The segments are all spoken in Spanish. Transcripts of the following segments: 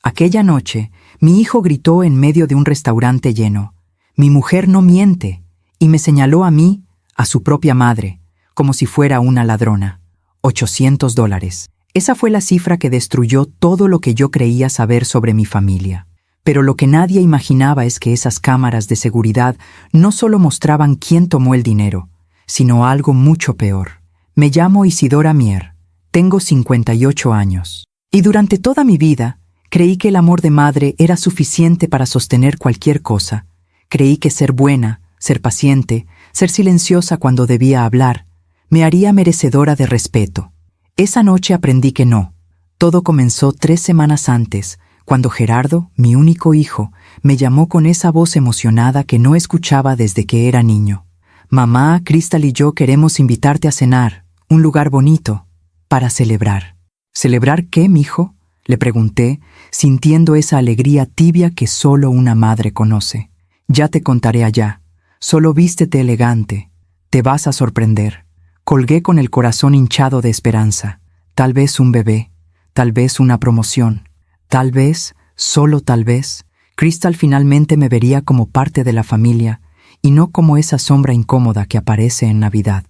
Aquella noche, mi hijo gritó en medio de un restaurante lleno: «Mi mujer no miente», y me señaló a mí, a su propia madre, como si fuera una ladrona. $800. Esa fue la cifra que destruyó todo lo que yo creía saber sobre mi familia. Pero lo que nadie imaginaba es que esas cámaras de seguridad no solo mostraban quién tomó el dinero, sino algo mucho peor. Me llamo Isidora Mier, tengo 58 años. Y durante toda mi vida, creí que el amor de madre era suficiente para sostener cualquier cosa. Creí que ser buena, ser paciente, ser silenciosa cuando debía hablar, me haría merecedora de respeto. Esa noche aprendí que no. Todo comenzó 3 semanas antes, cuando Gerardo, mi único hijo, me llamó con esa voz emocionada que no escuchaba desde que era niño. «Mamá, Crystal y yo queremos invitarte a cenar, un lugar bonito, para celebrar». «¿Celebrar qué, mijo?», le pregunté, sintiendo esa alegría tibia que solo una madre conoce. «Ya te contaré allá. Solo vístete elegante. Te vas a sorprender». Colgué con el corazón hinchado de esperanza. Tal vez un bebé, tal vez una promoción, tal vez, solo tal vez, Crystal finalmente me vería como parte de la familia y no como esa sombra incómoda que aparece en Navidad.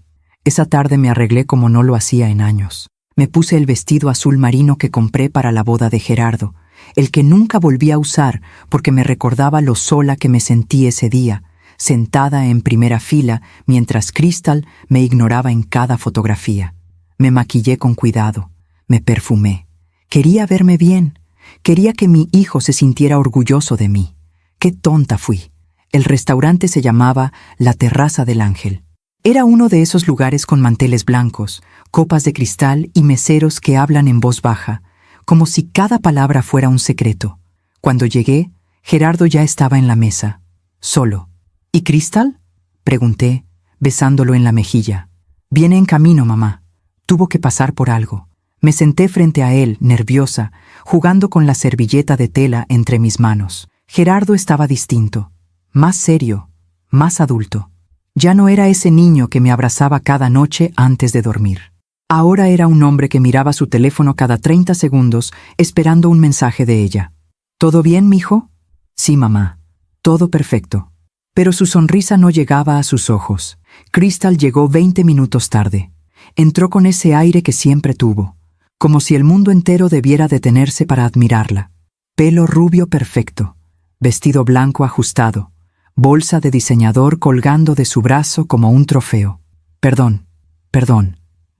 Esa tarde me arreglé como no lo hacía en años. Me puse el vestido azul marino que compré para la boda de Gerardo, el que nunca volví a usar porque me recordaba lo sola que me sentí ese día, sentada en primera fila mientras Crystal me ignoraba en cada fotografía. Me maquillé con cuidado, me perfumé. Quería verme bien, quería que mi hijo se sintiera orgulloso de mí. ¡Qué tonta fui! El restaurante se llamaba La Terraza del Ángel. Era uno de esos lugares con manteles blancos, copas de cristal y meseros que hablan en voz baja, como si cada palabra fuera un secreto. Cuando llegué, Gerardo ya estaba en la mesa, solo. ¿Y Crystal?, pregunté, besándolo en la mejilla. «Viene en camino, mamá. Tuvo que pasar por algo». Me senté frente a él, nerviosa, jugando con la servilleta de tela entre mis manos. Gerardo estaba distinto, más serio, más adulto. Ya no era ese niño que me abrazaba cada noche antes de dormir. Ahora era un hombre que miraba su teléfono cada 30 segundos esperando un mensaje de ella. «¿Todo bien, mijo?» «Sí, mamá. Todo perfecto». Pero su sonrisa no llegaba a sus ojos. Crystal llegó 20 minutos tarde. Entró con ese aire que siempre tuvo, como si el mundo entero debiera detenerse para admirarla. Pelo rubio perfecto, vestido blanco ajustado, bolsa de diseñador colgando de su brazo como un trofeo. «Perdón,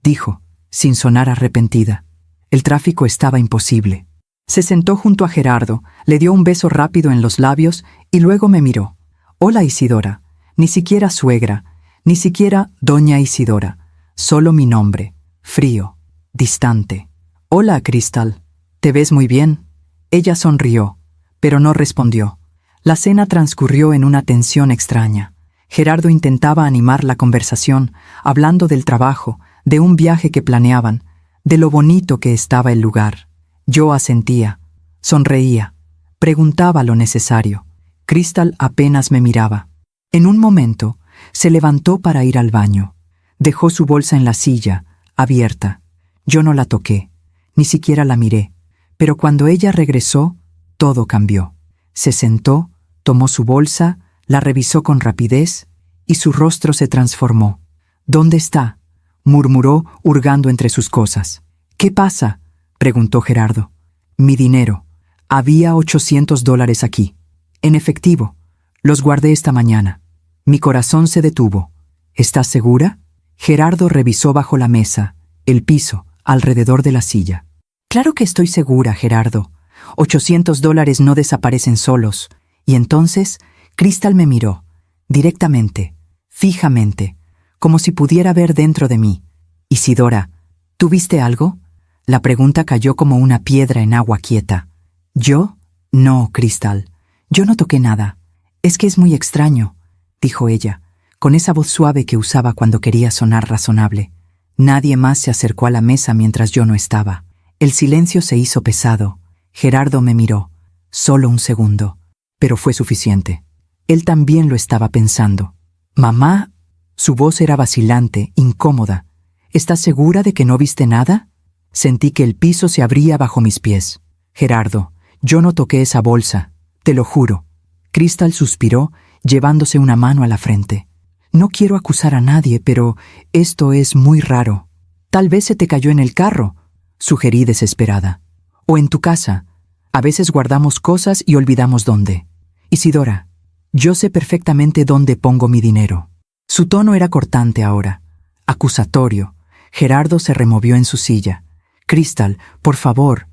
dijo, sin sonar arrepentida. El tráfico estaba imposible». Se sentó junto a Gerardo, le dio un beso rápido en los labios y luego me miró. «Hola, Isidora». Ni siquiera suegra, ni siquiera doña Isidora. Solo mi nombre, frío, distante. «Hola, Crystal. ¿Te ves muy bien?» Ella sonrió, pero no respondió. La cena transcurrió en una tensión extraña. Gerardo intentaba animar la conversación, hablando del trabajo, de un viaje que planeaban, de lo bonito que estaba el lugar. Yo asentía, sonreía, preguntaba lo necesario. Crystal apenas me miraba. En un momento, se levantó para ir al baño. Dejó su bolsa en la silla, abierta. Yo no la toqué, ni siquiera la miré. Pero cuando ella regresó, todo cambió. Se sentó, tomó su bolsa, la revisó con rapidez, y su rostro se transformó. «¿Dónde está?», murmuró, hurgando entre sus cosas. «¿Qué pasa?», preguntó Gerardo. «Mi dinero. Había $800 aquí. En efectivo. Los guardé esta mañana». Mi corazón se detuvo. «¿Estás segura?». Gerardo revisó bajo la mesa, el piso, alrededor de la silla. «Claro que estoy segura, Gerardo. $800 no desaparecen solos». Y entonces, Crystal me miró, directamente, fijamente, como si pudiera ver dentro de mí. «Isidora, ¿tú viste algo?». La pregunta cayó como una piedra en agua quieta. «¿Yo? No, Crystal. Yo no toqué nada. Es que es muy extraño», dijo ella, con esa voz suave que usaba cuando quería sonar razonable. Nadie más se acercó a la mesa mientras yo no estaba. El silencio se hizo pesado. Gerardo me miró. Solo un segundo. Pero fue suficiente. Él también lo estaba pensando. «Mamá». Su voz era vacilante, incómoda. «¿Estás segura de que no viste nada?». Sentí que el piso se abría bajo mis pies. «Gerardo, Yo no toqué esa bolsa, te lo juro. Crystal suspiró, llevándose una mano a la frente. No quiero acusar a nadie, pero esto es muy raro. Tal vez se te cayó en el carro, sugerí desesperada. O en tu casa. A veces guardamos cosas y olvidamos dónde. Isidora, yo sé perfectamente dónde pongo mi dinero. Su tono era cortante ahora, acusatorio. Gerardo se removió en su silla. Crystal, por favor,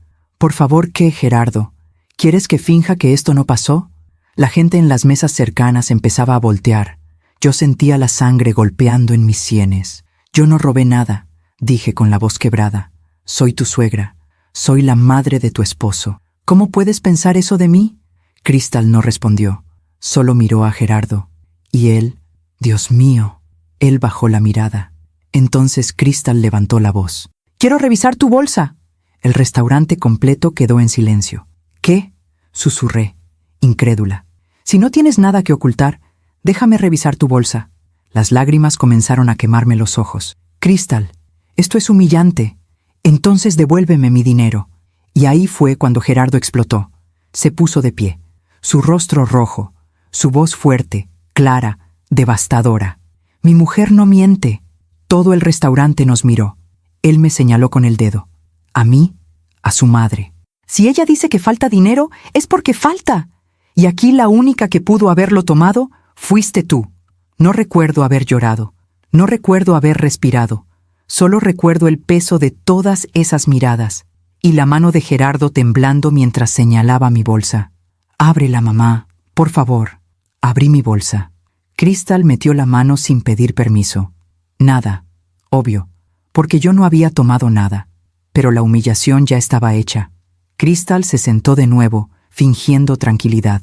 ¿qué, Gerardo? ¿Quieres que finja que esto no pasó? La gente en las mesas cercanas empezaba a voltear. Yo sentía la sangre golpeando en mis sienes. Yo no robé nada, dije con la voz quebrada. Soy tu suegra. Soy la madre de tu esposo. ¿Cómo puedes pensar eso de mí? Crystal no respondió. Solo miró a Gerardo. Y él, Dios mío, él bajó la mirada. Entonces Crystal levantó la voz. «¡Quiero revisar tu bolsa!». El restaurante completo quedó en silencio. «¿Qué?», susurré, incrédula. «Si no tienes nada que ocultar, déjame revisar tu bolsa». Las lágrimas comenzaron a quemarme los ojos. «Crystal, esto es humillante. Entonces devuélveme mi dinero». Y ahí fue cuando Gerardo explotó. Se puso de pie, su rostro rojo, su voz fuerte, clara, devastadora. «Mi mujer no miente». Todo el restaurante nos miró. Él me señaló con el dedo. A mí, a su madre. «Si ella dice que falta dinero, es porque falta. Y aquí la única que pudo haberlo tomado fuiste tú». No recuerdo haber llorado. No recuerdo haber respirado. Solo recuerdo el peso de todas esas miradas y la mano de Gerardo temblando mientras señalaba mi bolsa. «Ábrela, mamá, por favor». Abrí mi bolsa. Crystal metió la mano sin pedir permiso. Nada, obvio, porque yo no había tomado nada. Pero la humillación ya estaba hecha. Crystal se sentó de nuevo, fingiendo tranquilidad.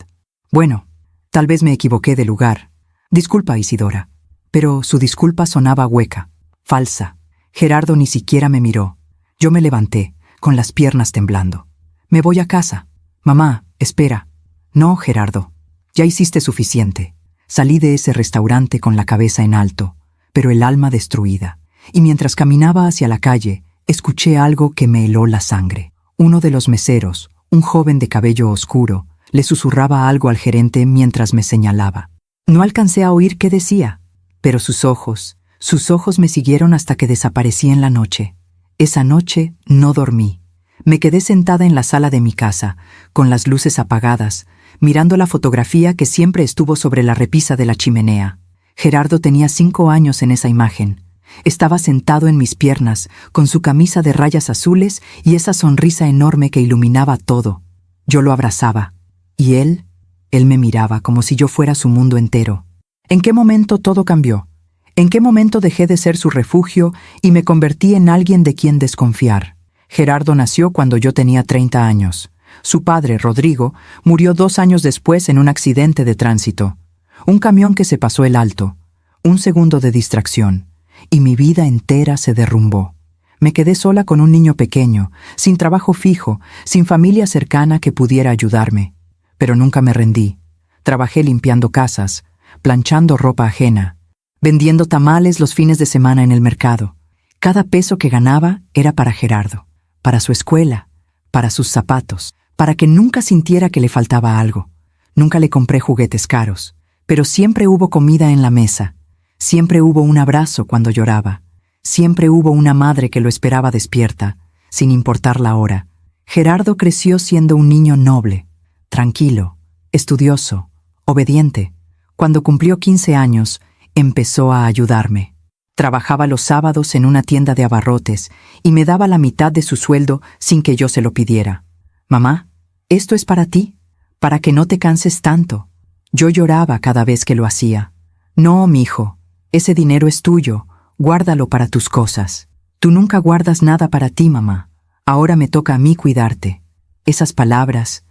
«Bueno, tal vez me equivoqué de lugar. Disculpa, Isidora». Pero su disculpa sonaba hueca, falsa. Gerardo ni siquiera me miró. Yo me levanté, con las piernas temblando. «Me voy a casa». «Mamá, espera». «No, Gerardo. Ya hiciste suficiente». Salí de ese restaurante con la cabeza en alto, pero el alma destruida. Y mientras caminaba hacia la calle, escuché algo que me heló la sangre. Uno de los meseros, un joven de cabello oscuro, le susurraba algo al gerente mientras me señalaba. No alcancé a oír qué decía, pero sus ojos me siguieron hasta que desaparecí en la noche. Esa noche no dormí. Me quedé sentada en la sala de mi casa, con las luces apagadas, mirando la fotografía que siempre estuvo sobre la repisa de la chimenea. Gerardo tenía 5 años en esa imagen. Estaba sentado en mis piernas, con su camisa de rayas azules y esa sonrisa enorme que iluminaba todo. Yo lo abrazaba. Y él me miraba como si yo fuera su mundo entero. ¿En qué momento todo cambió? ¿En qué momento dejé de ser su refugio y me convertí en alguien de quien desconfiar? Gerardo nació cuando yo tenía 30 años. Su padre, Rodrigo, murió 2 años después en un accidente de tránsito. Un camión que se pasó el alto. Un segundo de distracción. Y mi vida entera se derrumbó. Me quedé sola con un niño pequeño, sin trabajo fijo, sin familia cercana que pudiera ayudarme. Pero nunca me rendí. Trabajé limpiando casas, planchando ropa ajena, vendiendo tamales los fines de semana en el mercado. Cada peso que ganaba era para Gerardo, para su escuela, para sus zapatos, para que nunca sintiera que le faltaba algo. Nunca le compré juguetes caros, pero siempre hubo comida en la mesa. Siempre hubo un abrazo cuando lloraba. Siempre hubo una madre que lo esperaba despierta, sin importar la hora. Gerardo creció siendo un niño noble, tranquilo, estudioso, obediente. Cuando cumplió 15 años, empezó a ayudarme. Trabajaba los sábados en una tienda de abarrotes y me daba la mitad de su sueldo sin que yo se lo pidiera. «Mamá, esto es para ti, para que no te canses tanto». Yo lloraba cada vez que lo hacía. «No, mijo, ese dinero es tuyo, guárdalo para tus cosas». «Tú nunca guardas nada para ti, mamá. Ahora me toca a mí cuidarte». Esas palabras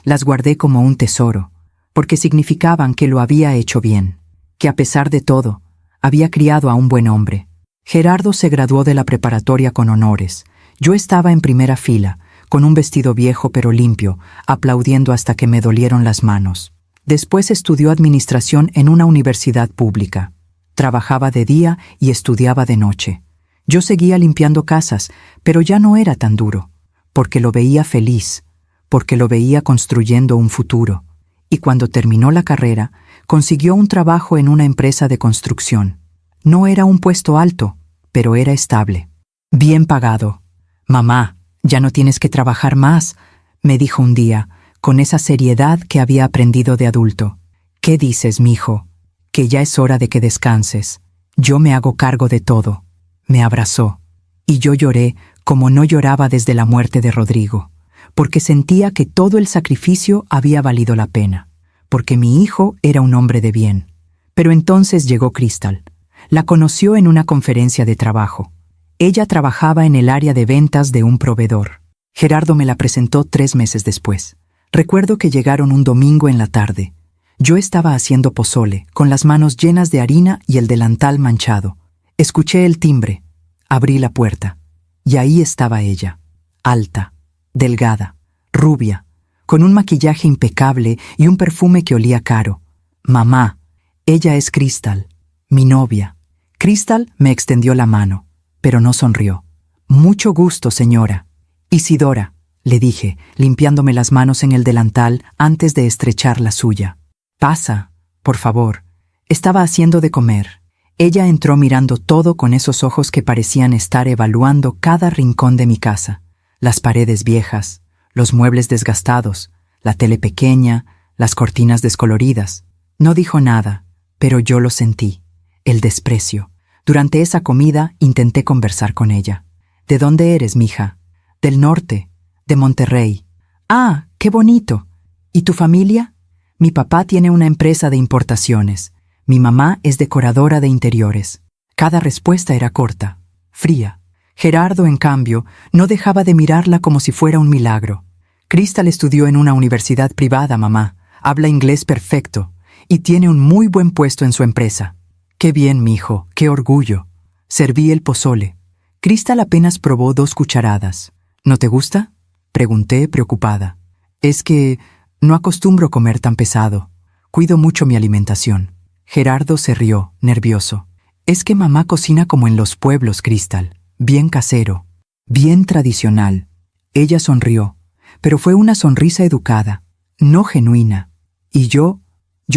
las guardé como un tesoro, porque significaban que lo había hecho bien, que a pesar de todo, había criado a un buen hombre. Gerardo se graduó de la preparatoria con honores. Yo estaba en primera fila, con un vestido viejo pero limpio, aplaudiendo hasta que me dolieron las manos. Después estudió administración en una universidad pública. Trabajaba de día y estudiaba de noche. Yo seguía limpiando casas, pero ya no era tan duro, porque lo veía feliz, porque lo veía construyendo un futuro, y cuando terminó la carrera, consiguió un trabajo en una empresa de construcción. No era un puesto alto, pero era estable. Bien pagado. «Mamá, ya no tienes que trabajar más», me dijo un día, con esa seriedad que había aprendido de adulto. «¿Qué dices, mijo? Que ya es hora de que descanses. Yo me hago cargo de todo». Me abrazó, y yo lloré como no lloraba desde la muerte de Rodrigo, porque sentía que todo el sacrificio había valido la pena, porque mi hijo era un hombre de bien. Pero entonces llegó Crystal. La conoció en una conferencia de trabajo. Ella trabajaba en el área de ventas de un proveedor. Gerardo me la presentó 3 meses después. Recuerdo que llegaron un domingo en la tarde. Yo estaba haciendo pozole, con las manos llenas de harina y el delantal manchado. Escuché el timbre. Abrí la puerta. Y ahí estaba ella, alta, delgada, rubia, con un maquillaje impecable y un perfume que olía caro. «Mamá, ella es Crystal, mi novia». Crystal me extendió la mano, pero no sonrió. «Mucho gusto, señora». «Isidora», le dije, limpiándome las manos en el delantal antes de estrechar la suya. «Pasa, por favor». Estaba haciendo de comer. Ella entró mirando todo con esos ojos que parecían estar evaluando cada rincón de mi casa. Las paredes viejas, los muebles desgastados, la tele pequeña, las cortinas descoloridas. No dijo nada, pero yo lo sentí. El desprecio. Durante esa comida intenté conversar con ella. «¿De dónde eres, mija?» «Del norte, de Monterrey». «Ah, qué bonito. ¿Y tu familia?» «Mi papá tiene una empresa de importaciones. Mi mamá es decoradora de interiores». Cada respuesta era corta, fría. Gerardo, en cambio, no dejaba de mirarla como si fuera un milagro. «Crystal estudió en una universidad privada, mamá. Habla inglés perfecto y tiene un muy buen puesto en su empresa». «Qué bien, mijo, qué orgullo». Serví el pozole. Crystal apenas probó 2 cucharadas. «¿No te gusta?», pregunté, preocupada. «Es que no acostumbro comer tan pesado. Cuido mucho mi alimentación». Gerardo se rió, nervioso. «Es que mamá cocina como en los pueblos, Crystal. Bien casero, bien tradicional». Ella sonrió, pero fue una sonrisa educada, no genuina. Y yo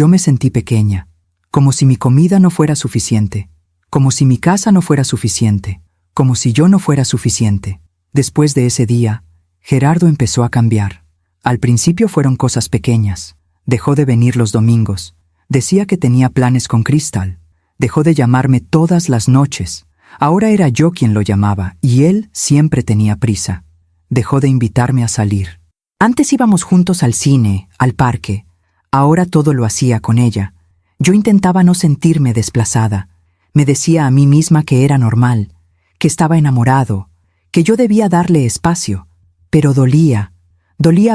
me sentí pequeña, como si mi comida no fuera suficiente, como si mi casa no fuera suficiente, como si yo no fuera suficiente. Después de ese día, Gerardo empezó a cambiar. Al principio fueron cosas pequeñas. Dejó de venir los domingos. Decía que tenía planes con Crystal. Dejó de llamarme todas las noches. Ahora era yo quien lo llamaba, y él siempre tenía prisa. Dejó de invitarme a salir. Antes íbamos juntos al cine, al parque. Ahora todo lo hacía con ella. Yo intentaba no sentirme desplazada. Me decía a mí misma que era normal, que estaba enamorado, que yo debía darle espacio. Pero dolía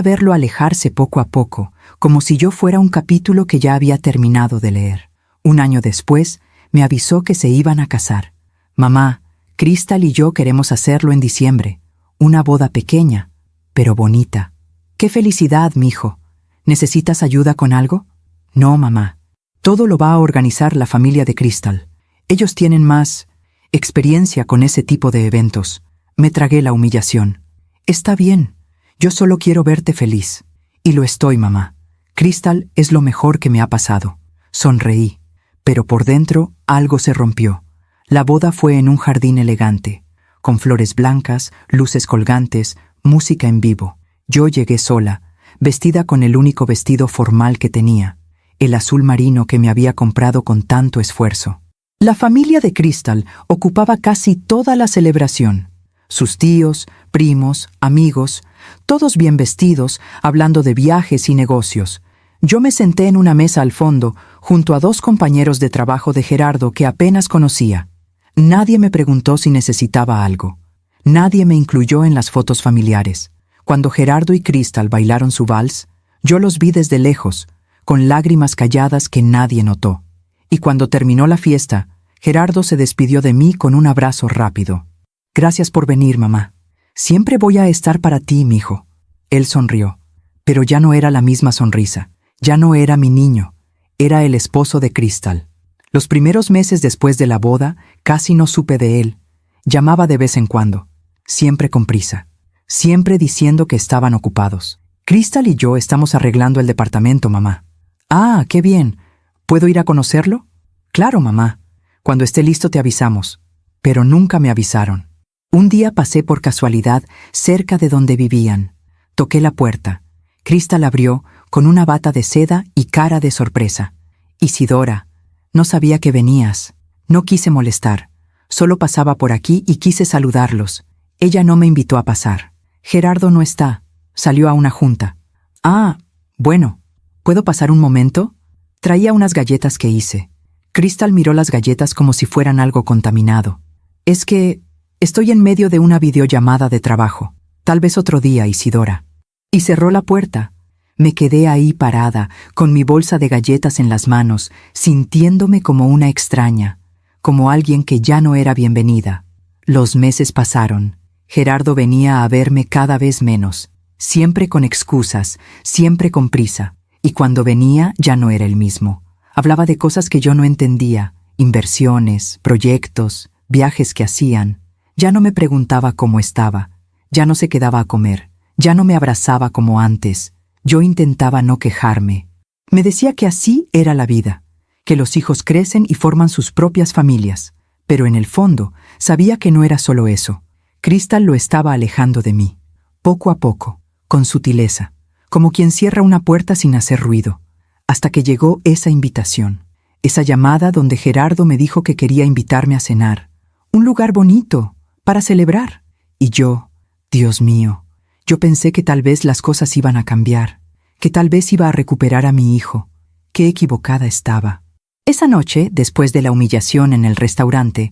verlo alejarse poco a poco, como si yo fuera un capítulo que ya había terminado de leer. 1 año después, me avisó que se iban a casar. «Mamá, Crystal y yo queremos hacerlo en diciembre. Una boda pequeña, pero bonita». «¡Qué felicidad, mijo! ¿Necesitas ayuda con algo?» «No, mamá. Todo lo va a organizar la familia de Crystal. Ellos tienen más experiencia con ese tipo de eventos». Me tragué la humillación. «Está bien. Yo solo quiero verte feliz». «Y lo estoy, mamá. Crystal es lo mejor que me ha pasado». Sonreí, pero por dentro algo se rompió. La boda fue en un jardín elegante, con flores blancas, luces colgantes, música en vivo. Yo llegué sola, vestida con el único vestido formal que tenía, el azul marino que me había comprado con tanto esfuerzo. La familia de Crystal ocupaba casi toda la celebración. Sus tíos, primos, amigos, todos bien vestidos, hablando de viajes y negocios. Yo me senté en una mesa al fondo, junto a 2 compañeros de trabajo de Gerardo que apenas conocía. Nadie me preguntó si necesitaba algo. Nadie me incluyó en las fotos familiares. Cuando Gerardo y Crystal bailaron su vals, yo los vi desde lejos, con lágrimas calladas que nadie notó. Y cuando terminó la fiesta, Gerardo se despidió de mí con un abrazo rápido. «Gracias por venir, mamá. Siempre voy a estar para ti, mijo». Él sonrió, pero ya no era la misma sonrisa. Ya no era mi niño. Era el esposo de Crystal. Los primeros meses después de la boda, casi no supe de él. Llamaba de vez en cuando, siempre con prisa, siempre diciendo que estaban ocupados. Crystal y yo estamos arreglando el departamento, mamá. Ah, qué bien. ¿Puedo ir a conocerlo? Claro, mamá. Cuando esté listo te avisamos. Pero nunca me avisaron. Un día pasé por casualidad cerca de donde vivían. Toqué la puerta. Crystal abrió con una bata de seda y cara de sorpresa. Isidora, no sabía que venías. No quise molestar. Solo pasaba por aquí y quise saludarlos. Ella no me invitó a pasar. Gerardo no está. Salió a una junta. Ah, bueno. ¿Puedo pasar un momento? Traía unas galletas que hice. Crystal miró las galletas como si fueran algo contaminado. Es que estoy en medio de una videollamada de trabajo. Tal vez otro día, Isidora. Y cerró la puerta. Me quedé ahí parada, con mi bolsa de galletas en las manos, sintiéndome como una extraña, como alguien que ya no era bienvenida. Los meses pasaron. Gerardo venía a verme cada vez menos, siempre con excusas, siempre con prisa. Y cuando venía ya no era el mismo. Hablaba de cosas que yo no entendía, inversiones, proyectos, viajes que hacían. Ya no me preguntaba cómo estaba, ya no se quedaba a comer, ya no me abrazaba como antes. Yo intentaba no quejarme. Me decía que así era la vida, que los hijos crecen y forman sus propias familias. Pero en el fondo, sabía que no era solo eso. Crystal lo estaba alejando de mí, poco a poco, con sutileza, como quien cierra una puerta sin hacer ruido, hasta que llegó esa invitación, esa llamada donde Gerardo me dijo que quería invitarme a cenar. Un lugar bonito, para celebrar. Y yo, Dios mío, yo pensé que tal vez las cosas iban a cambiar, que tal vez iba a recuperar a mi hijo. Qué equivocada estaba. Esa noche, después de la humillación en el restaurante,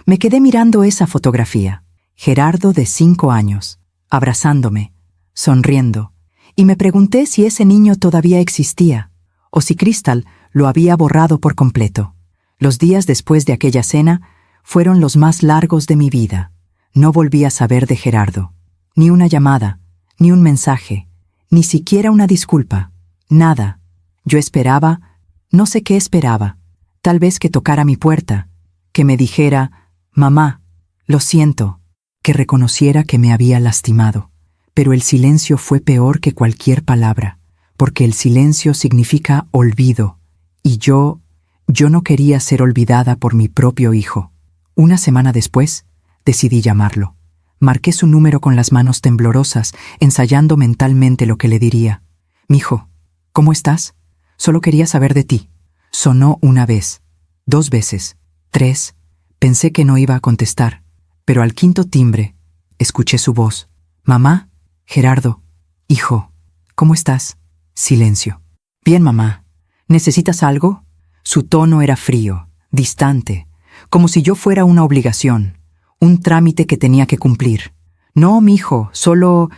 me quedé mirando esa fotografía. Gerardo de 5 años, abrazándome, sonriendo, y me pregunté si ese niño todavía existía, o si Crystal lo había borrado por completo. Los días después de aquella cena fueron los más largos de mi vida. No volví a saber de Gerardo. Ni una llamada, ni un mensaje, ni siquiera una disculpa. Nada. Yo esperaba, no sé qué esperaba. Tal vez que tocara mi puerta, que me dijera, mamá, lo siento, que reconociera que me había lastimado. Pero el silencio fue peor que cualquier palabra, porque el silencio significa olvido, y yo no quería ser olvidada por mi propio hijo. Una semana después, decidí llamarlo. Marqué su número con las manos temblorosas, ensayando mentalmente lo que le diría. «Mijo, ¿cómo estás? Solo quería saber de ti». Sonó una vez, 2 veces, 3. Pensé que no iba a contestar, pero al 5.º timbre, escuché su voz. «Mamá, Gerardo, hijo, ¿cómo estás?» Silencio. «Bien, mamá. ¿Necesitas algo?» Su tono era frío, distante, como si yo fuera una obligación, un trámite que tenía que cumplir. «No, mijo, solo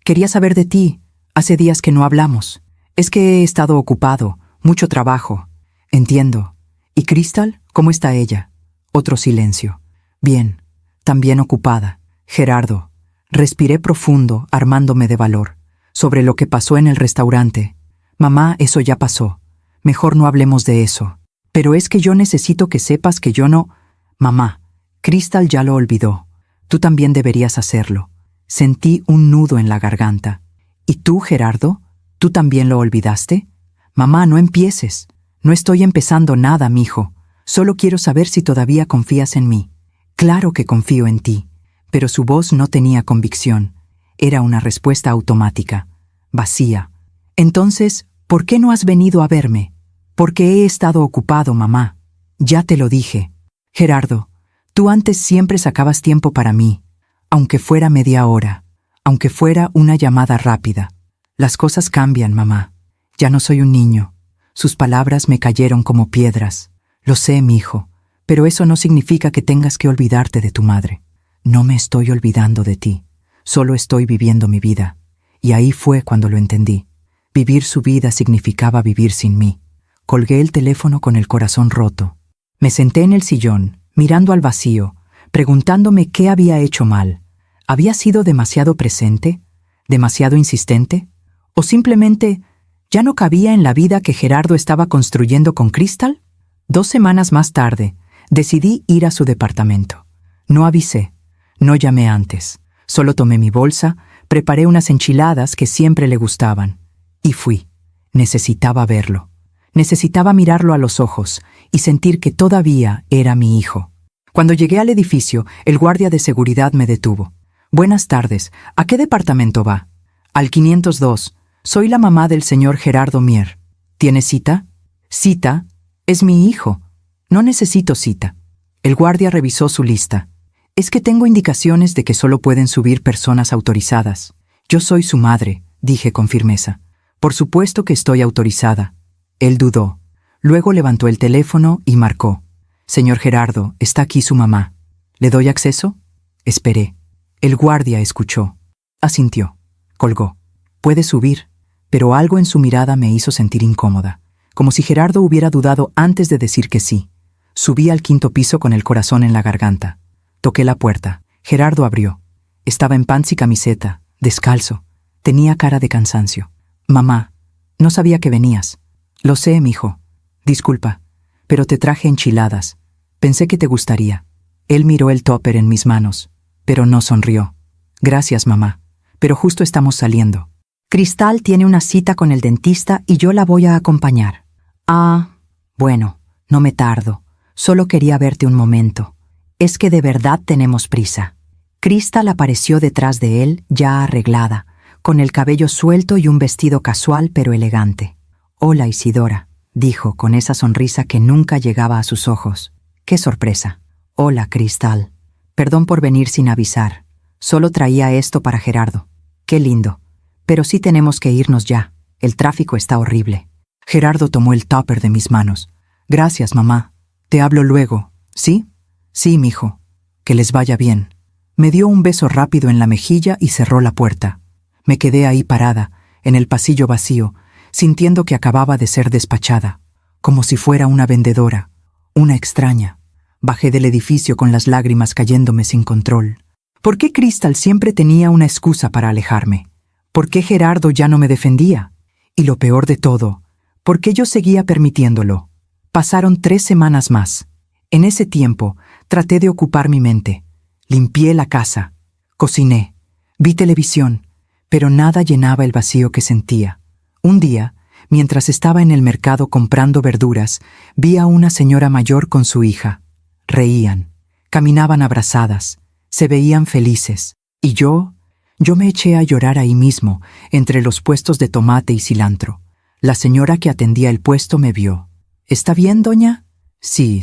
quería saber de ti. Hace días que no hablamos. Es que he estado ocupado, mucho trabajo». «Entiendo. ¿Y Crystal? ¿Cómo está ella?» Otro silencio. «Bien, también ocupada». «Gerardo». Respiré profundo, armándome de valor. «Sobre lo que pasó en el restaurante. Mamá, eso ya pasó. Mejor no hablemos de eso. Pero es que yo necesito que sepas que yo no...» «Mamá, Crystal ya lo olvidó. Tú también deberías hacerlo». Sentí un nudo en la garganta. «¿Y tú, Gerardo? ¿Tú también lo olvidaste?» «Mamá, no empieces. No estoy empezando nada, mijo. Solo quiero saber si todavía confías en mí». «Claro que confío en ti». Pero su voz no tenía convicción. Era una respuesta automática, vacía. «Entonces, ¿por qué no has venido a verme?» «Porque he estado ocupado, mamá». «Ya te lo dije». «Gerardo, tú antes siempre sacabas tiempo para mí, aunque fuera media hora, aunque fuera una llamada rápida». «Las cosas cambian, mamá. Ya no soy un niño». Sus palabras me cayeron como piedras. «Lo sé, mi hijo, pero eso no significa que tengas que olvidarte de tu madre». «No me estoy olvidando de ti. Solo estoy viviendo mi vida». Y ahí fue cuando lo entendí. Vivir su vida significaba vivir sin mí. Colgué el teléfono con el corazón roto. Me senté en el sillón, mirando al vacío, preguntándome qué había hecho mal. ¿Había sido demasiado presente? ¿Demasiado insistente? ¿O simplemente ya no cabía en la vida que Gerardo estaba construyendo con Crystal? 2 semanas más tarde, decidí ir a su departamento. No avisé. No llamé antes. Solo tomé mi bolsa, Preparé unas enchiladas que siempre le gustaban. Y fui. Necesitaba verlo. Necesitaba mirarlo a los ojos y sentir que todavía era mi hijo. Cuando llegué al edificio, el guardia de seguridad me detuvo. «Buenas tardes. ¿A qué departamento va?» «Al 502. Soy la mamá del señor Gerardo Mier. ¿Tiene cita?» «¿Cita? Es mi hijo. No necesito cita». El guardia revisó su lista. «Es que tengo indicaciones de que solo pueden subir personas autorizadas. Yo soy su madre», dije con firmeza. «Por supuesto que estoy autorizada». Él dudó. Luego levantó el teléfono y marcó. «Señor Gerardo, está aquí su mamá. ¿Le doy acceso?» Esperé. El guardia escuchó. Asintió. Colgó. «Puede subir», pero algo en su mirada me hizo sentir incómoda, como si Gerardo hubiera dudado antes de decir que sí. Subí al 5º piso con el corazón en la garganta. Toqué la puerta. Gerardo abrió. Estaba en pants y camiseta, descalzo. Tenía cara de cansancio. «Mamá, no sabía que venías». «Lo sé, mijo. Disculpa, pero te traje enchiladas. Pensé que te gustaría». Él miró el tupper en mis manos, pero no sonrió. «Gracias, mamá, pero justo estamos saliendo». «Cristal tiene una cita con el dentista y yo la voy a acompañar». «Ah, bueno, no me tardo. Solo quería verte un momento. Es que de verdad tenemos prisa». Cristal apareció detrás de él, ya arreglada, con el cabello suelto y un vestido casual pero elegante. «Hola, Isidora», dijo con esa sonrisa que nunca llegaba a sus ojos. «Qué sorpresa». «Hola, Cristal. Perdón por venir sin avisar. Solo traía esto para Gerardo». «Qué lindo. Pero sí tenemos que irnos ya. El tráfico está horrible». Gerardo tomó el tupper de mis manos. «Gracias, mamá. Te hablo luego, ¿sí?» «Sí, mijo. Que les vaya bien». Me dio un beso rápido en la mejilla y cerró la puerta. Me quedé ahí parada, en el pasillo vacío, sintiendo que acababa de ser despachada, como si fuera una vendedora, una extraña. Bajé del edificio con las lágrimas cayéndome sin control. ¿Por qué Cristal siempre tenía una excusa para alejarme? ¿Por qué Gerardo ya no me defendía? Y lo peor de todo, ¿por qué yo seguía permitiéndolo? Pasaron 3 semanas más. En ese tiempo, traté de ocupar mi mente. Limpié la casa, cociné, vi televisión, pero nada llenaba el vacío que sentía. Un día, mientras estaba en el mercado comprando verduras, vi a una señora mayor con su hija. Reían, caminaban abrazadas, se veían felices. Y yo me eché a llorar ahí mismo, entre los puestos de tomate y cilantro. La señora que atendía el puesto me vio. «¿Está bien, doña?» Sí,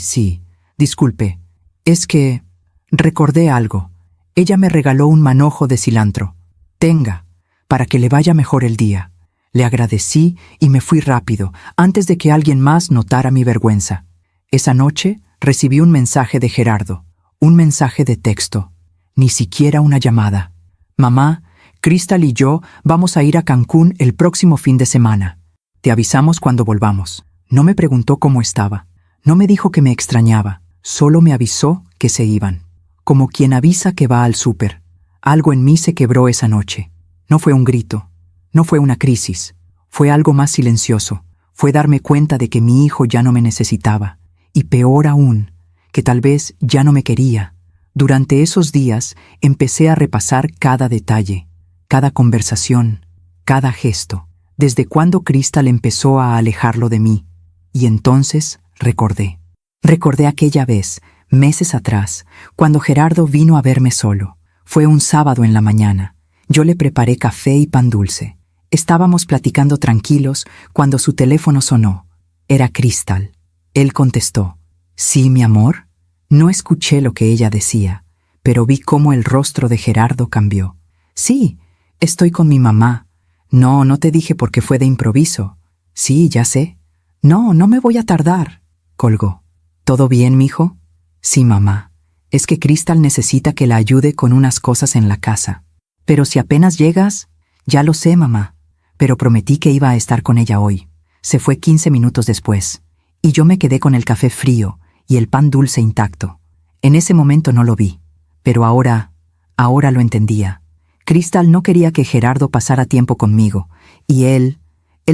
disculpe. Es que recordé algo. Ella me regaló un manojo de cilantro. Tenga, para que le vaya mejor el día». Le agradecí y me fui rápido, antes de que alguien más notara mi vergüenza. Esa noche recibí un mensaje de Gerardo, un mensaje de texto, ni siquiera una llamada. «Mamá, Cristal y yo vamos a ir a Cancún el próximo fin de semana. Te avisamos cuando volvamos». No me preguntó cómo estaba, no me dijo que me extrañaba, solo me avisó que se iban. Como quien avisa que va al súper. Algo en mí se quebró esa noche. No fue un grito. No fue una crisis, fue algo más silencioso, fue darme cuenta de que mi hijo ya no me necesitaba, y peor aún, que tal vez ya no me quería. Durante esos días empecé a repasar cada detalle, cada conversación, cada gesto, desde cuando Cristal empezó a alejarlo de mí, y entonces recordé. Recordé aquella vez, meses atrás, cuando Gerardo vino a verme solo. Fue un sábado en la mañana. Yo le preparé café y pan dulce. Estábamos platicando tranquilos cuando su teléfono sonó. Era Cristal. Él contestó. «¿Sí, mi amor?» No escuché lo que ella decía, pero vi cómo el rostro de Gerardo cambió. «Sí, estoy con mi mamá. No, no te dije porque fue de improviso». «Sí, ya sé». «No, no me voy a tardar», colgó. «¿Todo bien, mijo?» «Sí, mamá. Es que Cristal necesita que la ayude con unas cosas en la casa». «Pero si apenas llegas...» «Ya lo sé, mamá. Pero prometí que iba a estar con ella hoy». Se fue 15 minutos después, y yo me quedé con el café frío y el pan dulce intacto. En ese momento no lo vi, pero ahora lo entendía. Cristal no quería que Gerardo pasara tiempo conmigo, y él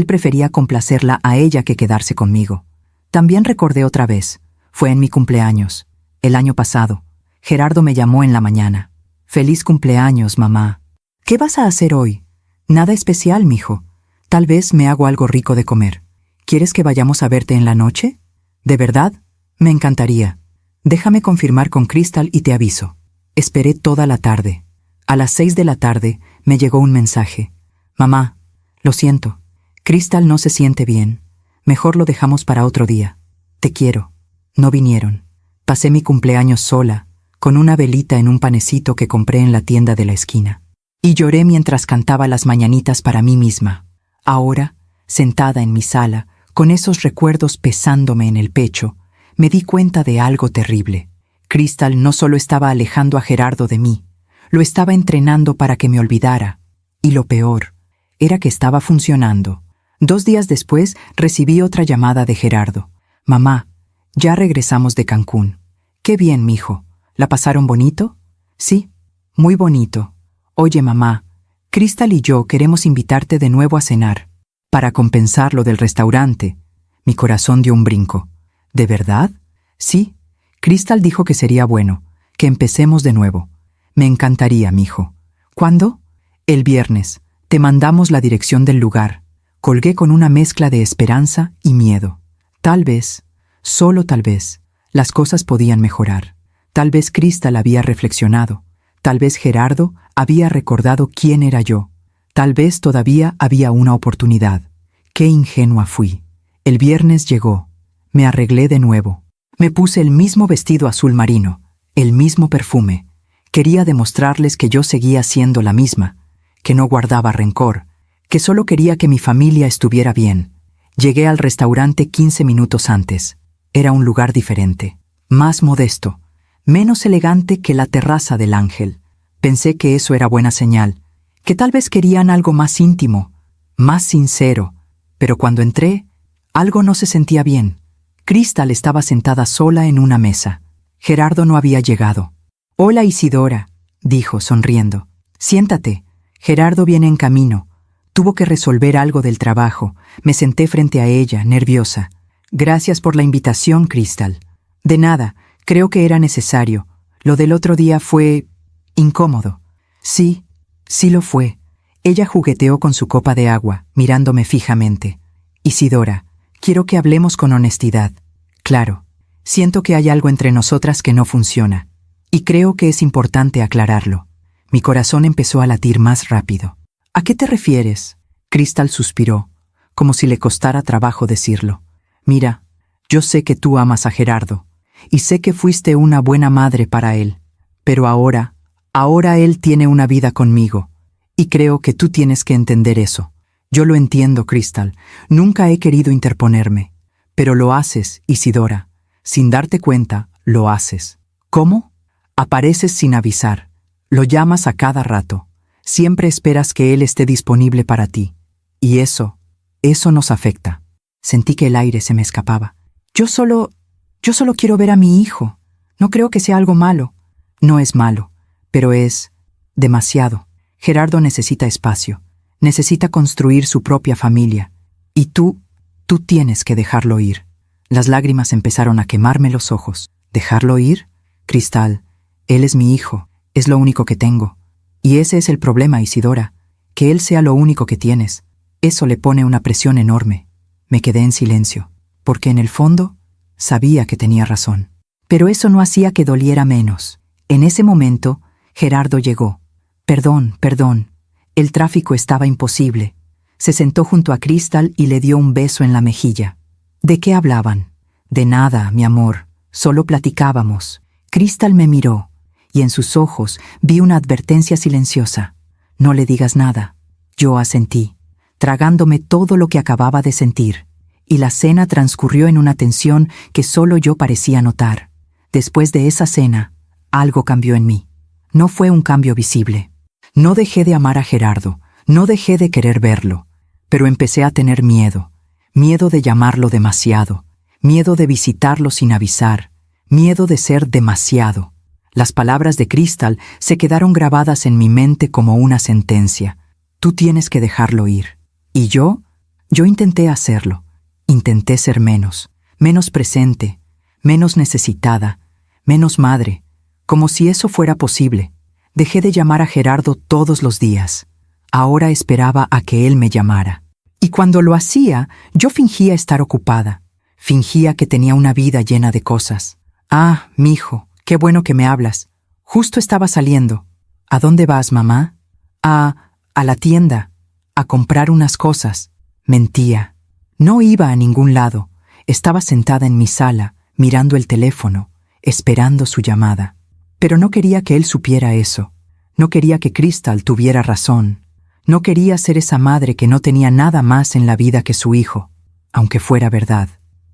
prefería complacerla a ella que quedarse conmigo. También recordé otra vez, fue en mi cumpleaños, el año pasado. Gerardo me llamó en la mañana. «Feliz cumpleaños, mamá». ¿Qué vas a hacer hoy? Nada especial, mijo. Tal vez me hago algo rico de comer. ¿Quieres que vayamos a verte en la noche? ¿De verdad? Me encantaría. Déjame confirmar con Crystal y te aviso. Esperé toda la tarde. A las 6 de la tarde me llegó un mensaje. Mamá, lo siento. Crystal no se siente bien. Mejor lo dejamos para otro día. Te quiero. No vinieron. Pasé mi cumpleaños sola, con una velita en un panecito que compré en la tienda de la esquina. Y lloré mientras cantaba las mañanitas para mí misma. Ahora, sentada en mi sala, con esos recuerdos pesándome en el pecho, me di cuenta de algo terrible. Crystal no solo estaba alejando a Gerardo de mí, lo estaba entrenando para que me olvidara. Y lo peor, era que estaba funcionando. 2 días después recibí otra llamada de Gerardo. Mamá, ya regresamos de Cancún. Qué bien, mijo. ¿La pasaron bonito? Sí, muy bonito. Oye, mamá, Crystal y yo queremos invitarte de nuevo a cenar. Para compensar lo del restaurante. Mi corazón dio un brinco. ¿De verdad? Sí. Crystal dijo que sería bueno, que empecemos de nuevo. Me encantaría, mijo. ¿Cuándo? El viernes. Te mandamos la dirección del lugar. Colgué con una mezcla de esperanza y miedo. Tal vez, solo tal vez, las cosas podían mejorar. Tal vez Crystal había reflexionado. Tal vez Gerardo había recordado quién era yo. Tal vez todavía había una oportunidad. Qué ingenua fui. El viernes llegó. Me arreglé de nuevo. Me puse el mismo vestido azul marino, el mismo perfume. Quería demostrarles que yo seguía siendo la misma, que no guardaba rencor, que solo quería que mi familia estuviera bien. Llegué al restaurante 15 minutos antes. Era un lugar diferente, más modesto, menos elegante que la terraza del Ángel. Pensé que eso era buena señal, que tal vez querían algo más íntimo, más sincero, pero cuando entré, algo no se sentía bien. Crystal estaba sentada sola en una mesa. Gerardo no había llegado. Hola, Isidora, dijo, sonriendo. Siéntate. Gerardo viene en camino. Tuvo que resolver algo del trabajo. Me senté frente a ella, nerviosa. Gracias por la invitación, Crystal. De nada, creo que era necesario. Lo del otro día fue incómodo. Sí, sí lo fue. Ella jugueteó con su copa de agua, mirándome fijamente. Isidora, quiero que hablemos con honestidad. Claro, siento que hay algo entre nosotras que no funciona. Y creo que es importante aclararlo. Mi corazón empezó a latir más rápido. ¿A qué te refieres? Crystal suspiró, como si le costara trabajo decirlo. Mira, yo sé que tú amas a Gerardo, y sé que fuiste una buena madre para él. Pero ahora él tiene una vida conmigo, y creo que tú tienes que entender eso. Yo lo entiendo, Crystal. Nunca he querido interponerme. Pero lo haces, Isidora. Sin darte cuenta, lo haces. ¿Cómo? Apareces sin avisar. Lo llamas a cada rato. Siempre esperas que él esté disponible para ti. Y eso nos afecta. Sentí que el aire se me escapaba. Yo solo quiero ver a mi hijo. No creo que sea algo malo. No es malo, pero es demasiado. Gerardo necesita espacio. Necesita construir su propia familia. Y tú tienes que dejarlo ir. Las lágrimas empezaron a quemarme los ojos. ¿Dejarlo ir? Crystal, él es mi hijo. Es lo único que tengo. Y ese es el problema, Isidora. Que él sea lo único que tienes. Eso le pone una presión enorme. Me quedé en silencio, porque en el fondo sabía que tenía razón. Pero eso no hacía que doliera menos. En ese momento, Gerardo llegó. Perdón. El tráfico estaba imposible. Se sentó junto a Crystal y le dio un beso en la mejilla. ¿De qué hablaban? De nada, mi amor. Solo platicábamos. Crystal me miró, y en sus ojos vi una advertencia silenciosa. No le digas nada. Yo asentí, tragándome todo lo que acababa de sentir, y la cena transcurrió en una tensión que solo yo parecía notar. Después de esa cena, algo cambió en mí. No fue un cambio visible. No dejé de amar a Gerardo, no dejé de querer verlo, pero empecé a tener miedo de llamarlo demasiado, miedo de visitarlo sin avisar, miedo de ser demasiado. Las palabras de Crystal se quedaron grabadas en mi mente como una sentencia. Tú tienes que dejarlo ir. Y yo intenté hacerlo. Intenté ser menos presente, menos necesitada, menos madre, como si eso fuera posible. Dejé de llamar a Gerardo todos los días. Ahora esperaba a que él me llamara. Y cuando lo hacía, yo fingía estar ocupada. Fingía que tenía una vida llena de cosas. Ah, mijo, qué bueno que me hablas. Justo estaba saliendo. ¿A dónde vas, mamá? A la tienda. A comprar unas cosas. Mentía. No iba a ningún lado. Estaba sentada en mi sala, mirando el teléfono, esperando su llamada. Pero no quería que él supiera eso. No quería que Crystal tuviera razón. No quería ser esa madre que no tenía nada más en la vida que su hijo, aunque fuera verdad.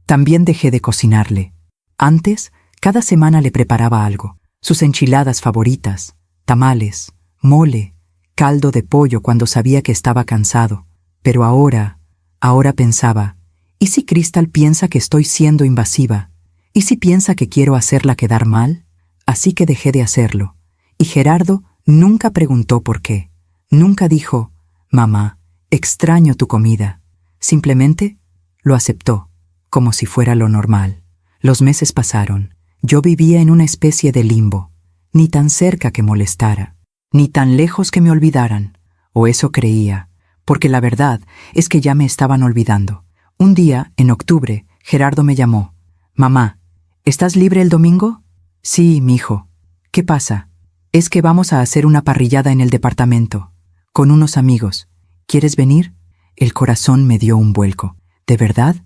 También dejé de cocinarle. Antes, cada semana le preparaba algo. Sus enchiladas favoritas, tamales, mole, caldo de pollo cuando sabía que estaba cansado. Pero ahora pensaba, ¿y si Crystal piensa que estoy siendo invasiva? ¿Y si piensa que quiero hacerla quedar mal? Así que dejé de hacerlo. Y Gerardo nunca preguntó por qué. Nunca dijo, mamá, extraño tu comida. Simplemente lo aceptó, como si fuera lo normal. Los meses pasaron. Yo vivía en una especie de limbo. Ni tan cerca que molestara, ni tan lejos que me olvidaran. O eso creía, porque la verdad es que ya me estaban olvidando. Un día, en octubre, Gerardo me llamó. Mamá, ¿estás libre el domingo? Sí, mijo. ¿Qué pasa? Es que vamos a hacer una parrillada en el departamento, con unos amigos. ¿Quieres venir? El corazón me dio un vuelco. ¿De verdad?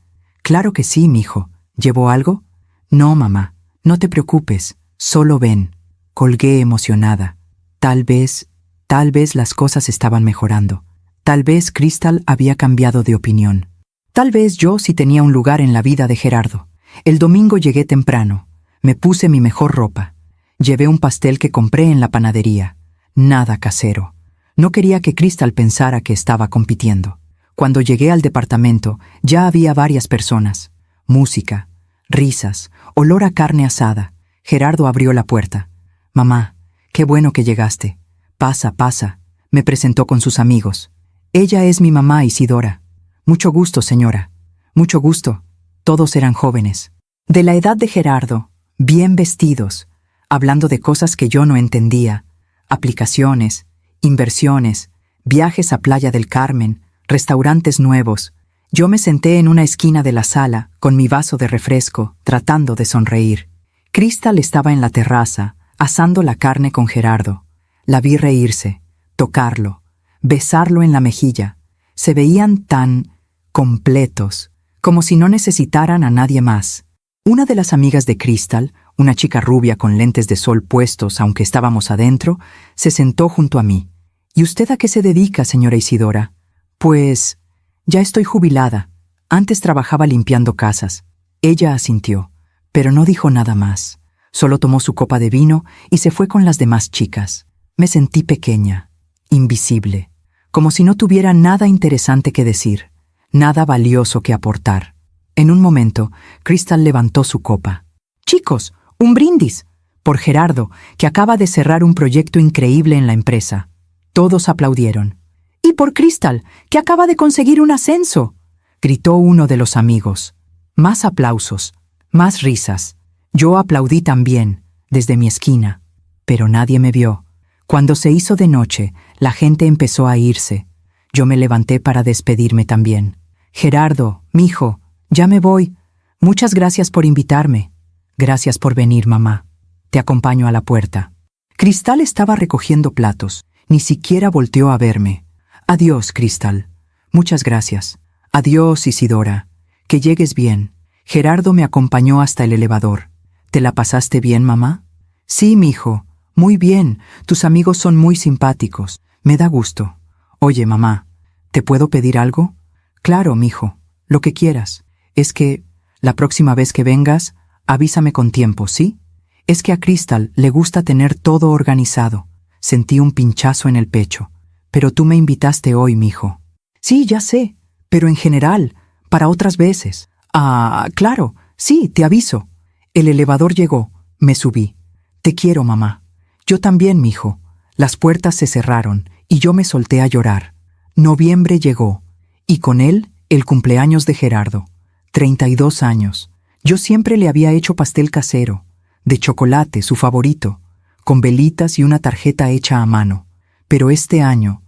Claro que sí, mijo. ¿Llevo algo? No, mamá, no te preocupes, solo ven. Colgué emocionada. Tal vez las cosas estaban mejorando. Tal vez Crystal había cambiado de opinión. Tal vez yo sí tenía un lugar en la vida de Gerardo. El domingo llegué temprano. Me puse mi mejor ropa. Llevé un pastel que compré en la panadería. Nada casero. No quería que Crystal pensara que estaba compitiendo. Cuando llegué al departamento, ya había varias personas. Música, risas, olor a carne asada. Gerardo abrió la puerta. Mamá, qué bueno que llegaste. Pasa, pasa. Me presentó con sus amigos. Ella es mi mamá Isidora. Mucho gusto, señora. Mucho gusto. Todos eran jóvenes. De la edad de Gerardo, bien vestidos, hablando de cosas que yo no entendía. Aplicaciones, inversiones, viajes a Playa del Carmen, restaurantes nuevos. Yo me senté en una esquina de la sala, con mi vaso de refresco, tratando de sonreír. Crystal estaba en la terraza, asando la carne con Gerardo. La vi reírse, tocarlo, besarlo en la mejilla. Se veían tan completos, como si no necesitaran a nadie más. Una de las amigas de Crystal, una chica rubia con lentes de sol puestos aunque estábamos adentro, se sentó junto a mí. ¿Y usted a qué se dedica, señora Isidora? Pues, ya estoy jubilada. Antes trabajaba limpiando casas. Ella asintió, pero no dijo nada más. Solo tomó su copa de vino y se fue con las demás chicas. Me sentí pequeña, invisible, como si no tuviera nada interesante que decir, nada valioso que aportar. En un momento, Crystal levantó su copa. «Chicos, un brindis, por Gerardo, que acaba de cerrar un proyecto increíble en la empresa». Todos aplaudieron. «Y por Crystal, que acaba de conseguir un ascenso», gritó uno de los amigos. Más aplausos, más risas. Yo aplaudí también, desde mi esquina, pero nadie me vio. Cuando se hizo de noche, la gente empezó a irse. Yo me levanté para despedirme también. «Gerardo, mijo, ya me voy. Muchas gracias por invitarme». «Gracias por venir, mamá. Te acompaño a la puerta». Crystal estaba recogiendo platos. Ni siquiera volteó a verme. «Adiós, Crystal. Muchas gracias. Adiós, Isidora. Que llegues bien». Gerardo me acompañó hasta el elevador. «¿Te la pasaste bien, mamá?» «Sí, mijo. Muy bien. Tus amigos son muy simpáticos. Me da gusto». «Oye, mamá, ¿te puedo pedir algo?» «Claro, mijo. Lo que quieras. Es que, la próxima vez que vengas, avísame con tiempo, ¿sí? Es que a Crystal le gusta tener todo organizado». Sentí un pinchazo en el pecho. «Pero tú me invitaste hoy, mijo». «Sí, ya sé, pero en general, para otras veces». «Ah, claro, sí, te aviso». El elevador llegó, me subí. «Te quiero, mamá». «Yo también, mijo». Las puertas se cerraron y yo me solté a llorar. Noviembre llegó, y con él el cumpleaños de Gerardo. 32 años. Yo siempre le había hecho pastel casero, de chocolate, su favorito, con velitas y una tarjeta hecha a mano. Pero este año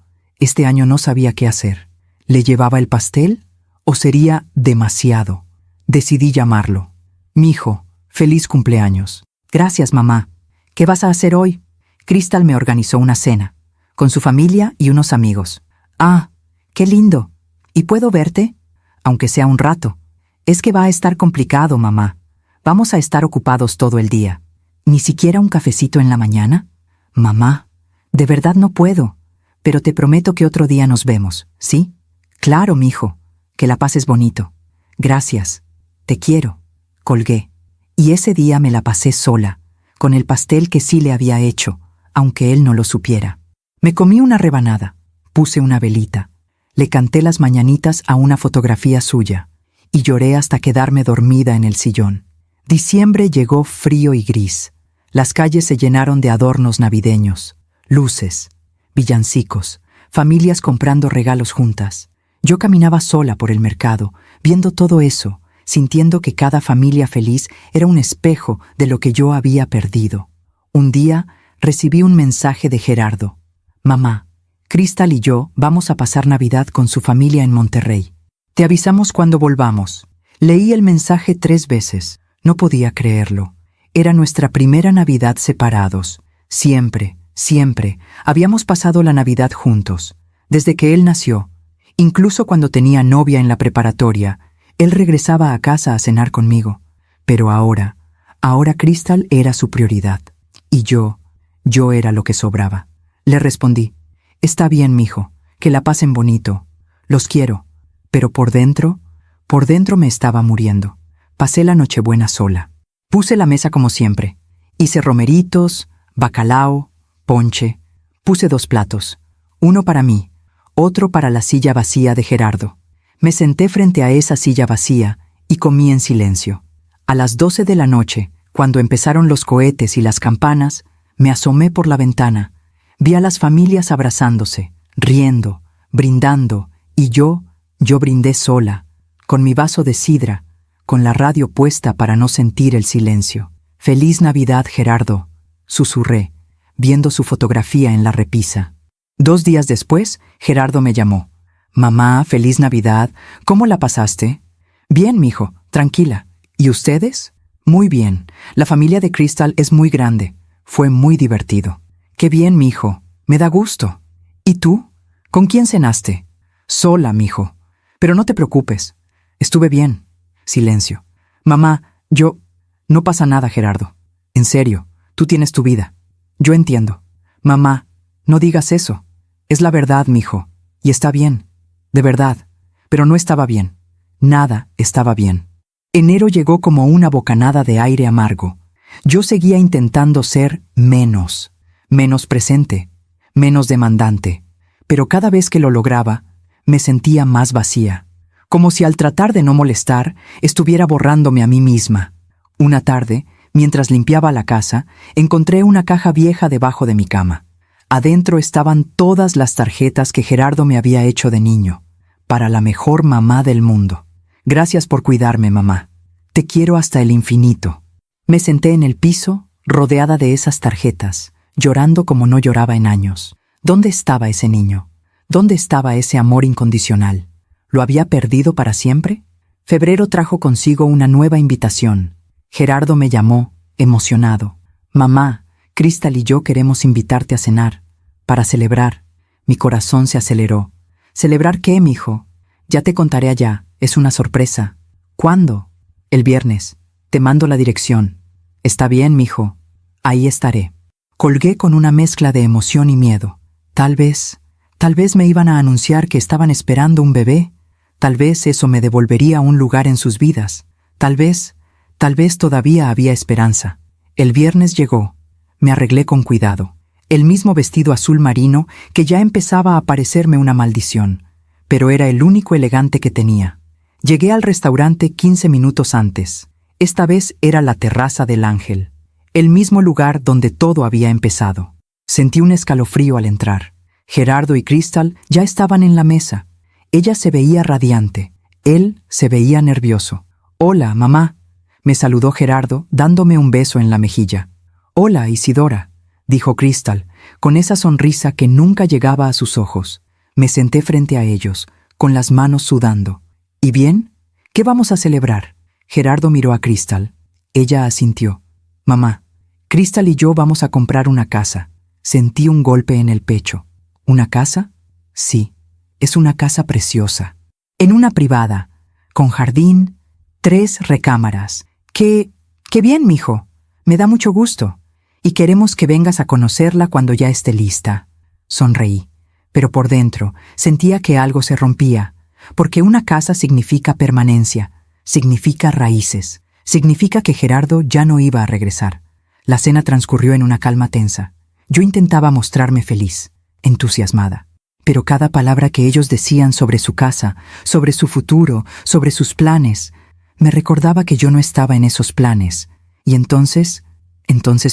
no sabía qué hacer. ¿Le llevaba el pastel o sería demasiado? Decidí llamarlo. Mijo, feliz cumpleaños. Gracias, mamá. ¿Qué vas a hacer hoy? Crystal me organizó una cena, con su familia y unos amigos. Ah, qué lindo. ¿Y puedo verte? Aunque sea un rato. Es que va a estar complicado, mamá. Vamos a estar ocupados todo el día. ¿Ni siquiera un cafecito en la mañana? Mamá, de verdad no puedo, pero te prometo que otro día nos vemos, ¿sí? Claro, mijo. Que la pases bonito. Gracias. Te quiero. Colgué. Y ese día me la pasé sola, con el pastel que sí le había hecho, aunque él no lo supiera. Me comí una rebanada, puse una velita, le canté las mañanitas a una fotografía suya, y lloré hasta quedarme dormida en el sillón. Diciembre llegó frío y gris. Las calles se llenaron de adornos navideños, luces, villancicos, familias comprando regalos juntas. Yo caminaba sola por el mercado, viendo todo eso, sintiendo que cada familia feliz era un espejo de lo que yo había perdido. Un día recibí un mensaje de Gerardo. Mamá, Crystal y yo vamos a pasar Navidad con su familia en Monterrey. Te avisamos cuando volvamos. Leí el mensaje 3 veces. No podía creerlo. Era nuestra primera Navidad separados. Siempre, siempre, habíamos pasado la Navidad juntos. Desde que él nació, incluso cuando tenía novia en la preparatoria, él regresaba a casa a cenar conmigo. Pero ahora Crystal era su prioridad. Y yo era lo que sobraba. Le respondí, está bien, mijo, que la pasen bonito. Los quiero. Pero por dentro me estaba muriendo. Pasé la Nochebuena sola. Puse la mesa como siempre. Hice romeritos, bacalao, ponche. Puse 2 platos. Uno para mí, otro para la silla vacía de Gerardo. Me senté frente a esa silla vacía y comí en silencio. A las 12 de la noche, cuando empezaron los cohetes y las campanas, me asomé por la ventana. Vi a las familias abrazándose, riendo, brindando, y yo brindé sola, con mi vaso de sidra, con la radio puesta para no sentir el silencio. «Feliz Navidad, Gerardo», susurré, viendo su fotografía en la repisa. 2 días después, Gerardo me llamó. «Mamá, feliz Navidad, ¿cómo la pasaste?» «Bien, mijo, tranquila. ¿Y ustedes?» «Muy bien. La familia de Crystal es muy grande. Fue muy divertido». «Qué bien, mijo. Me da gusto». «¿Y tú? ¿Con quién cenaste?» «Sola, mijo. Pero no te preocupes. Estuve bien». Silencio. «Mamá, No pasa nada, Gerardo. En serio, tú tienes tu vida. Yo entiendo». «Mamá, no digas eso. Es la verdad, mijo. Y está bien. De verdad. Pero no estaba bien. Nada estaba bien». Enero llegó como una bocanada de aire amargo. Yo seguía intentando ser menos presente, menos demandante, pero cada vez que lo lograba, me sentía más vacía, como si al tratar de no molestar, estuviera borrándome a mí misma. Una tarde, mientras limpiaba la casa, encontré una caja vieja debajo de mi cama. Adentro estaban todas las tarjetas que Gerardo me había hecho de niño, para la mejor mamá del mundo. «Gracias por cuidarme, mamá. Te quiero hasta el infinito». Me senté en el piso, rodeada de esas tarjetas, llorando como no lloraba en años. ¿Dónde estaba ese niño? ¿Dónde estaba ese amor incondicional? ¿Lo había perdido para siempre? Febrero trajo consigo una nueva invitación. Gerardo me llamó, emocionado. «Mamá, Crystal y yo queremos invitarte a cenar, para celebrar». Mi corazón se aceleró. «¿Celebrar qué, mijo?» «Ya te contaré allá, es una sorpresa». «¿Cuándo?» «El viernes. Te mando la dirección». «Está bien, mijo. Ahí estaré». Colgué con una mezcla de emoción y miedo. Tal vez me iban a anunciar que estaban esperando un bebé. Tal vez eso me devolvería un lugar en sus vidas. Tal vez todavía había esperanza. El viernes llegó. Me arreglé con cuidado. El mismo vestido azul marino que ya empezaba a parecerme una maldición, pero era el único elegante que tenía. Llegué al restaurante 15 minutos antes. Esta vez era la terraza del Ángel, el mismo lugar donde todo había empezado. Sentí un escalofrío al entrar. Gerardo y Crystal ya estaban en la mesa. Ella se veía radiante. Él se veía nervioso. «Hola, mamá», me saludó Gerardo dándome un beso en la mejilla. «Hola, Isidora», dijo Crystal, con esa sonrisa que nunca llegaba a sus ojos. Me senté frente a ellos, con las manos sudando. ¿Y bien? ¿Qué vamos a celebrar? Gerardo miró a Crystal. Ella asintió. Mamá, Crystal y yo vamos a comprar una casa. Sentí un golpe en el pecho. ¿Una casa? Sí, es una casa preciosa. En una privada, con jardín, 3 recámaras. ¡Qué bien, mijo! Me da mucho gusto. Y queremos que vengas a conocerla cuando ya esté lista. Sonreí, pero por dentro sentía que algo se rompía, porque una casa significa permanencia, significa raíces, significa que Gerardo ya no iba a regresar. La cena transcurrió en una calma tensa. Yo intentaba mostrarme feliz, entusiasmada, pero cada palabra que ellos decían sobre su casa, sobre su futuro, sobre sus planes, me recordaba que yo no estaba en esos planes. Y entonces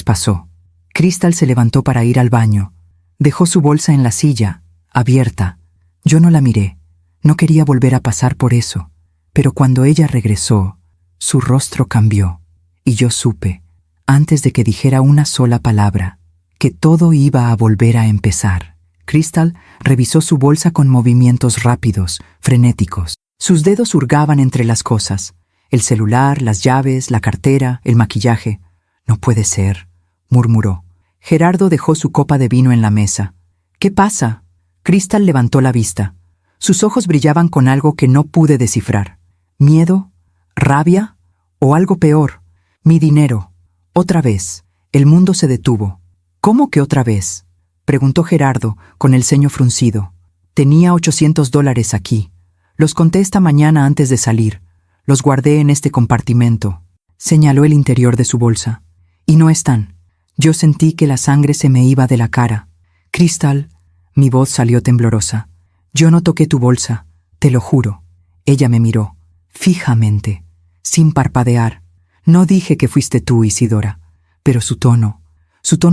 pasó. Crystal se levantó para ir al baño. Dejó su bolsa en la silla, abierta. Yo no la miré. No quería volver a pasar por eso. Pero cuando ella regresó, su rostro cambió. Y yo supe, antes de que dijera una sola palabra, que todo iba a volver a empezar. Crystal revisó su bolsa con movimientos rápidos, frenéticos. Sus dedos hurgaban entre las cosas. El celular, las llaves, la cartera, el maquillaje. No puede ser, murmuró. Gerardo dejó su copa de vino en la mesa. ¿Qué pasa? Crystal levantó la vista. Sus ojos brillaban con algo que no pude descifrar. ¿Miedo? ¿Rabia? ¿O algo peor? Mi dinero. Otra vez. El mundo se detuvo. ¿Cómo que otra vez? Preguntó Gerardo, con el ceño fruncido. Tenía $800 aquí. Los conté esta mañana antes de salir. Los guardé en este compartimento. Señaló el interior de su bolsa. Y no están. Yo sentí que la sangre se me iba de la cara. Crystal, mi voz salió temblorosa. Yo no toqué tu bolsa, te lo juro. Ella me miró, fijamente, sin parpadear. No dije que fuiste tú, Isidora, pero su tono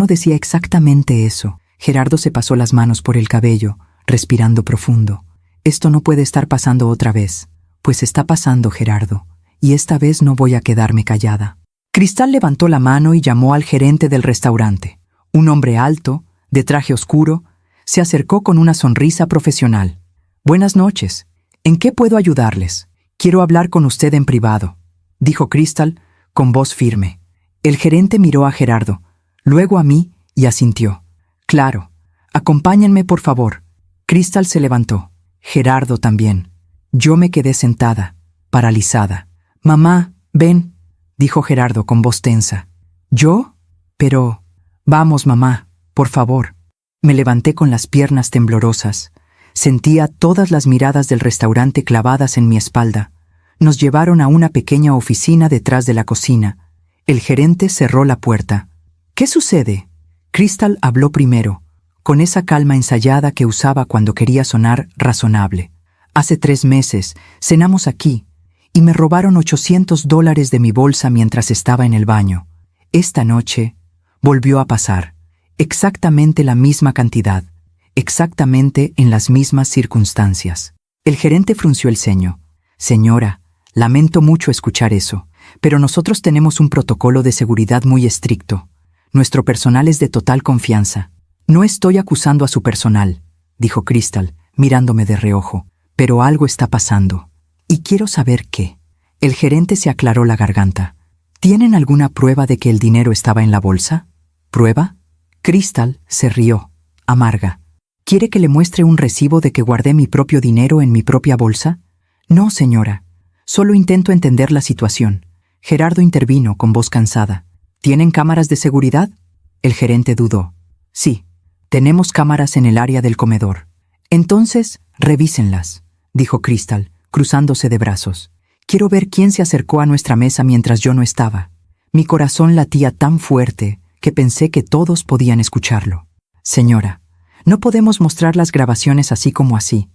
decía exactamente eso. Gerardo se pasó las manos por el cabello, respirando profundo. Esto no puede estar pasando otra vez. Pues está pasando, Gerardo, y esta vez no voy a quedarme callada. Crystal levantó la mano y llamó al gerente del restaurante. Un hombre alto, de traje oscuro, se acercó con una sonrisa profesional. Buenas noches. ¿En qué puedo ayudarles? Quiero hablar con usted en privado, dijo Crystal con voz firme. El gerente miró a Gerardo, luego a mí y asintió. Claro. Acompáñenme, por favor. Crystal se levantó. Gerardo también. Yo me quedé sentada, paralizada. Mamá, ven, dijo Gerardo con voz tensa. ¿Yo? Pero... Vamos, mamá, por favor. Me levanté con las piernas temblorosas. Sentía todas las miradas del restaurante clavadas en mi espalda. Nos llevaron a una pequeña oficina detrás de la cocina. El gerente cerró la puerta. ¿Qué sucede? Crystal habló primero, con esa calma ensayada que usaba cuando quería sonar razonable. Hace 3 meses cenamos aquí y me robaron $800 de mi bolsa mientras estaba en el baño. Esta noche volvió a pasar. Exactamente la misma cantidad. Exactamente en las mismas circunstancias. El gerente frunció el ceño. Señora, lamento mucho escuchar eso, pero nosotros tenemos un protocolo de seguridad muy estricto. Nuestro personal es de total confianza. No estoy acusando a su personal, dijo Crystal, mirándome de reojo, pero algo está pasando. Y quiero saber qué. El gerente se aclaró la garganta. ¿Tienen alguna prueba de que el dinero estaba en la bolsa? ¿Prueba? Crystal se rió, amarga. ¿Quiere que le muestre un recibo de que guardé mi propio dinero en mi propia bolsa? No, señora. Solo intento entender la situación. Gerardo intervino con voz cansada. ¿Tienen cámaras de seguridad? El gerente dudó. Sí, tenemos cámaras en el área del comedor. Entonces, revísenlas, dijo Crystal, cruzándose de brazos. Quiero ver quién se acercó a nuestra mesa mientras yo no estaba. Mi corazón latía tan fuerte que pensé que todos podían escucharlo. Señora, no podemos mostrar las grabaciones así como así.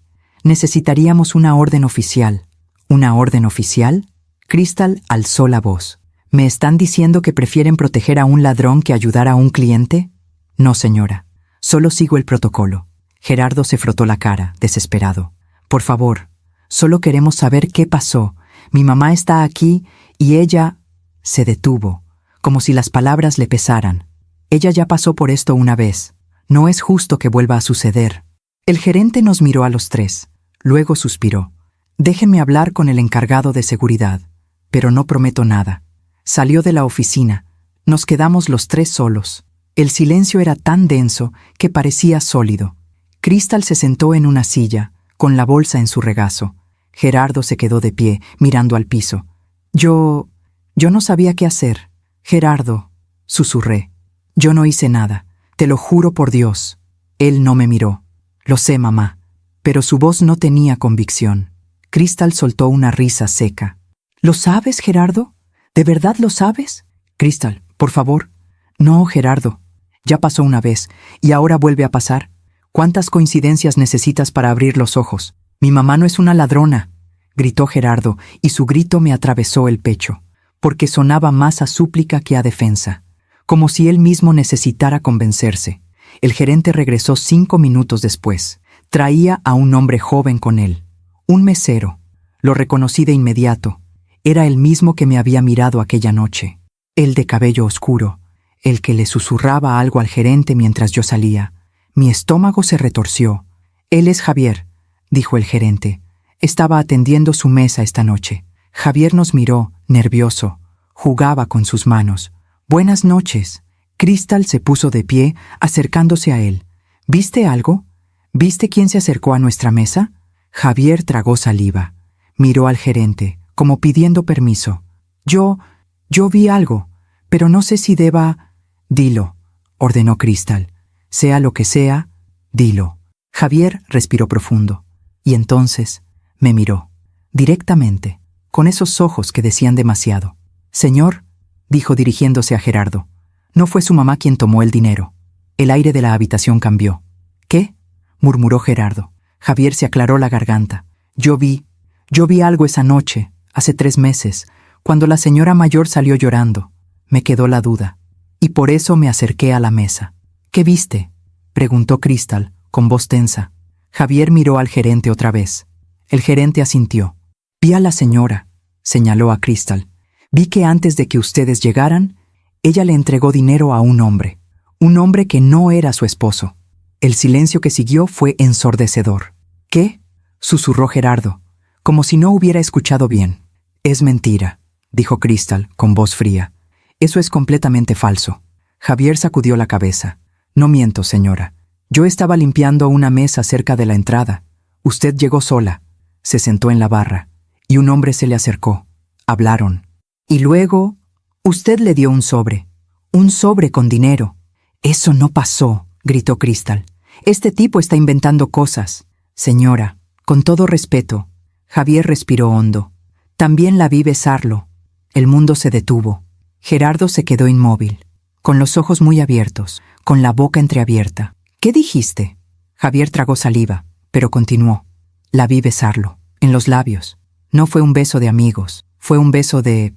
Necesitaríamos una orden oficial. ¿Una orden oficial? Crystal alzó la voz. ¿Me están diciendo que prefieren proteger a un ladrón que ayudar a un cliente? No, señora. Solo sigo el protocolo. Gerardo se frotó la cara, desesperado. Por favor, solo queremos saber qué pasó. Mi mamá está aquí y ella... Se detuvo, como si las palabras le pesaran. Ella ya pasó por esto una vez. No es justo que vuelva a suceder. El gerente nos miró a los tres. Luego suspiró. Déjenme hablar con el encargado de seguridad. Pero no prometo nada. Salió de la oficina. Nos quedamos los tres solos. El silencio era tan denso que parecía sólido. Crystal se sentó en una silla, con la bolsa en su regazo. Gerardo se quedó de pie, mirando al piso. Yo no sabía qué hacer. Gerardo, susurré. Yo no hice nada. Te lo juro por Dios. Él no me miró. Lo sé, mamá. Pero su voz no tenía convicción. Crystal soltó una risa seca. ¿Lo sabes, Gerardo? ¿De verdad lo sabes? Crystal, por favor. No, Gerardo. Ya pasó una vez, y ahora vuelve a pasar. ¿Cuántas coincidencias necesitas para abrir los ojos? Mi mamá no es una ladrona, gritó Gerardo, y su grito me atravesó el pecho, porque sonaba más a súplica que a defensa, como si él mismo necesitara convencerse. El gerente regresó 5 minutos después. Traía a un hombre joven con él, un mesero. Lo reconocí de inmediato. Era el mismo que me había mirado aquella noche, el de cabello oscuro, el que le susurraba algo al gerente mientras yo salía. Mi estómago se retorció. Él es Javier, dijo el gerente. Estaba atendiendo su mesa esta noche. Javier nos miró, nervioso. Jugaba con sus manos. Buenas noches. Crystal se puso de pie, acercándose a él. ¿Viste algo? ¿Viste quién se acercó a nuestra mesa? Javier tragó saliva. Miró al gerente, como pidiendo permiso. Yo vi algo, pero no sé si deba... Dilo, ordenó Crystal. Sea lo que sea, dilo. Javier respiró profundo, y entonces me miró, directamente, con esos ojos que decían demasiado. Señor, dijo dirigiéndose a Gerardo, no fue su mamá quien tomó el dinero. El aire de la habitación cambió. ¿Qué? Murmuró Gerardo. Javier se aclaró la garganta. Yo vi algo esa noche, hace 3 meses, cuando la señora mayor salió llorando. Me quedó la duda, y por eso me acerqué a la mesa. ¿Qué viste?, preguntó Crystal, con voz tensa. Javier miró al gerente otra vez. El gerente asintió. Vi a la señora, señaló a Crystal. Vi que antes de que ustedes llegaran, ella le entregó dinero a un hombre que no era su esposo. El silencio que siguió fue ensordecedor. ¿Qué?, susurró Gerardo, como si no hubiera escuchado bien. Es mentira, dijo Crystal, con voz fría. Eso es completamente falso. Javier sacudió la cabeza. No miento, señora. Yo estaba limpiando una mesa cerca de la entrada. Usted llegó sola. Se sentó en la barra, y un hombre se le acercó. Hablaron. Y luego, usted le dio un sobre con dinero. Eso no pasó, gritó Crystal. Este tipo está inventando cosas. Señora, con todo respeto. Javier respiró hondo. También la vi besarlo. El mundo se detuvo. Gerardo se quedó inmóvil, con los ojos muy abiertos, con la boca entreabierta. ¿Qué dijiste? Javier tragó saliva, pero continuó. La vi besarlo, en los labios. No fue un beso de amigos, fue un beso de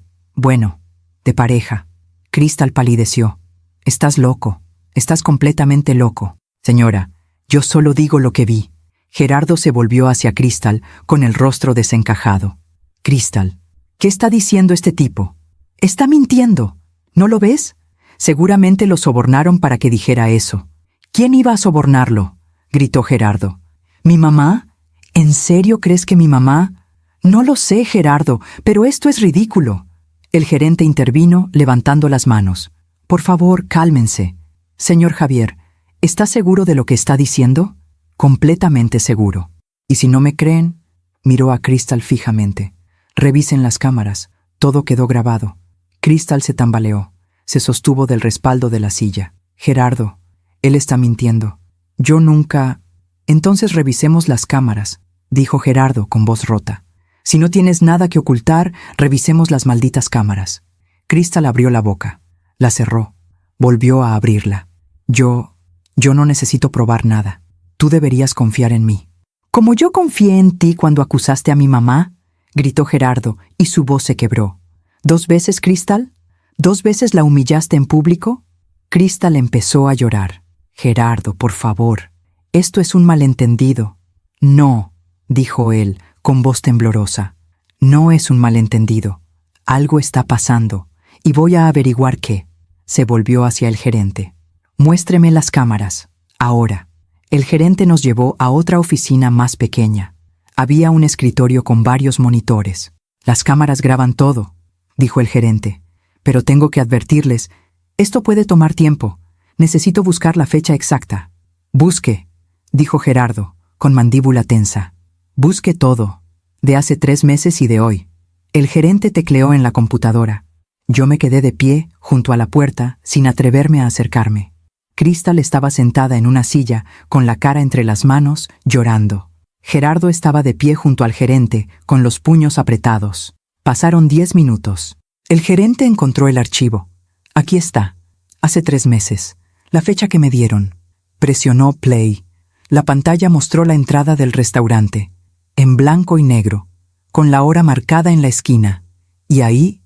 pareja. Crystal palideció. Estás loco, estás completamente loco. Señora, yo solo digo lo que vi. Gerardo se volvió hacia Crystal con el rostro desencajado. Crystal, ¿qué está diciendo este tipo? Está mintiendo. ¿No lo ves? Seguramente lo sobornaron para que dijera eso. ¿Quién iba a sobornarlo?, gritó Gerardo. ¿Mi mamá? ¿En serio crees que mi mamá? No lo sé, Gerardo, pero esto es ridículo. El gerente intervino, levantando las manos. Por favor, cálmense. Señor Javier, ¿está seguro de lo que está diciendo? Completamente seguro. Y si no me creen, miró a Crystal fijamente. Revisen las cámaras. Todo quedó grabado. Crystal se tambaleó. Se sostuvo del respaldo de la silla. Gerardo, él está mintiendo. Yo nunca... Entonces revisemos las cámaras, dijo Gerardo con voz rota. Si no tienes nada que ocultar, revisemos las malditas cámaras. Crystal abrió la boca. La cerró. Volvió a abrirla. Yo no necesito probar nada. Tú deberías confiar en mí. ¿Como yo confié en ti cuando acusaste a mi mamá?, gritó Gerardo, y su voz se quebró. ¿2 veces, Crystal? ¿2 veces la humillaste en público? Crystal empezó a llorar. Gerardo, por favor. Esto es un malentendido. No, dijo él, con voz temblorosa. No es un malentendido. Algo está pasando, y voy a averiguar qué. Se volvió hacia el gerente. Muéstreme las cámaras, ahora. El gerente nos llevó a otra oficina más pequeña. Había un escritorio con varios monitores. Las cámaras graban todo, dijo el gerente. Pero tengo que advertirles, esto puede tomar tiempo. Necesito buscar la fecha exacta. Busque, dijo Gerardo, con mandíbula tensa. Busque todo, de hace 3 meses y de hoy. El gerente tecleó en la computadora. Yo me quedé de pie, junto a la puerta, sin atreverme a acercarme. Crystal estaba sentada en una silla, con la cara entre las manos, llorando. Gerardo estaba de pie junto al gerente, con los puños apretados. Pasaron 10 minutos. El gerente encontró el archivo. Aquí está. Hace 3 meses. La fecha que me dieron. Presionó play. La pantalla mostró la entrada del restaurante, en blanco y negro, con la hora marcada en la esquina. Y ahí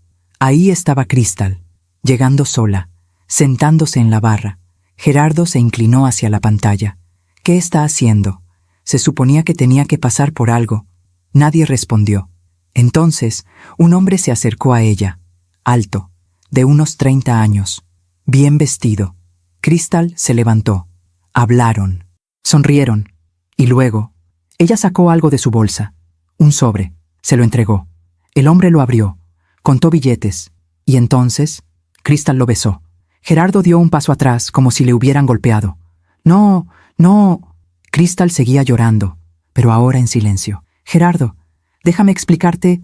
estaba Crystal, llegando sola, sentándose en la barra. Gerardo se inclinó hacia la pantalla. ¿Qué está haciendo? Se suponía que tenía que pasar por algo. Nadie respondió. Entonces, un hombre se acercó a ella, alto, de unos 30 años, bien vestido. Crystal se levantó. Hablaron. Sonrieron. Y luego, ella sacó algo de su bolsa. Un sobre. Se lo entregó. El hombre lo abrió. Contó billetes. Y entonces, Crystal lo besó. Gerardo dio un paso atrás, como si le hubieran golpeado. No, no. Crystal seguía llorando, pero ahora en silencio. Gerardo, déjame explicarte.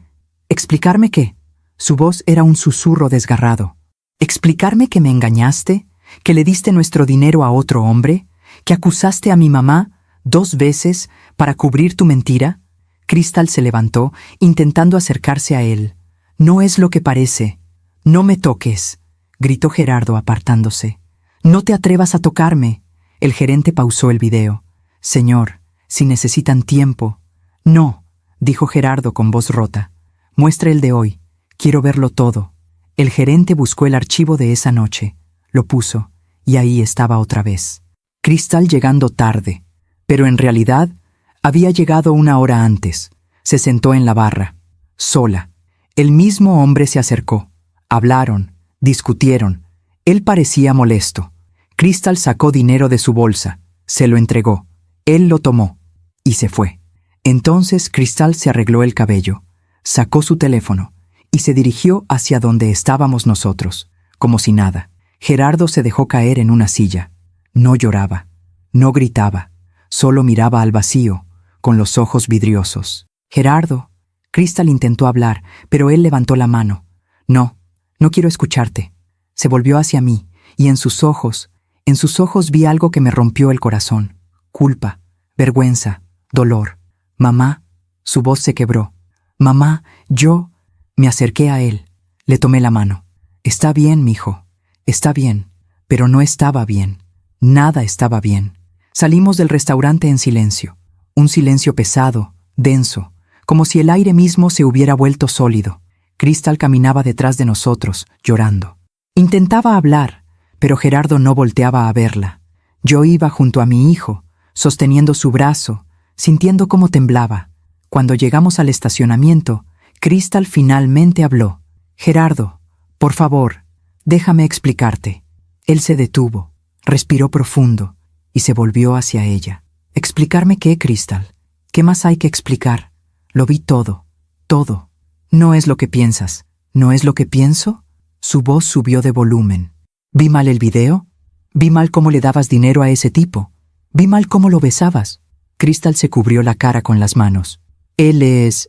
¿Explicarme qué? Su voz era un susurro desgarrado. ¿Explicarme que me engañaste? ¿Que le diste nuestro dinero a otro hombre? ¿Que acusaste a mi mamá 2 veces para cubrir tu mentira? Crystal se levantó, intentando acercarse a él. No es lo que parece. No me toques, gritó Gerardo apartándose. No te atrevas a tocarme. El gerente pausó el video. Señor, si necesitan tiempo. No, dijo Gerardo con voz rota. Muestre el de hoy. Quiero verlo todo. El gerente buscó el archivo de esa noche. Lo puso, y ahí estaba otra vez. Crystal llegando tarde, pero en realidad había llegado 1 hora antes. Se sentó en la barra, sola. El mismo hombre se acercó. Hablaron, discutieron. Él parecía molesto. Crystal sacó dinero de su bolsa, se lo entregó. Él lo tomó y se fue. Entonces Crystal se arregló el cabello, sacó su teléfono y se dirigió hacia donde estábamos nosotros, como si nada. Gerardo se dejó caer en una silla. No lloraba, no gritaba, solo miraba al vacío, con los ojos vidriosos. Gerardo. Crystal intentó hablar, pero él levantó la mano. No, no quiero escucharte. Se volvió hacia mí, y en sus ojos vi algo que me rompió el corazón. Culpa, vergüenza, dolor. Mamá, su voz se quebró. Mamá, yo. Me acerqué a él, le tomé la mano. Está bien, mijo, está bien, pero no estaba bien. Nada estaba bien. Salimos del restaurante en silencio. Un silencio pesado, denso, como si el aire mismo se hubiera vuelto sólido. Crystal caminaba detrás de nosotros, llorando. Intentaba hablar, pero Gerardo no volteaba a verla. Yo iba junto a mi hijo, sosteniendo su brazo, sintiendo cómo temblaba. Cuando llegamos al estacionamiento, Crystal finalmente habló. Gerardo, por favor, déjame explicarte. Él se detuvo, respiró profundo y se volvió hacia ella. ¿Explicarme qué, Crystal? ¿Qué más hay que explicar? Lo vi todo, todo. No es lo que piensas. ¿No es lo que pienso? Su voz subió de volumen. ¿Vi mal el video? ¿Vi mal cómo le dabas dinero a ese tipo? ¿Vi mal cómo lo besabas? Crystal se cubrió la cara con las manos. Él es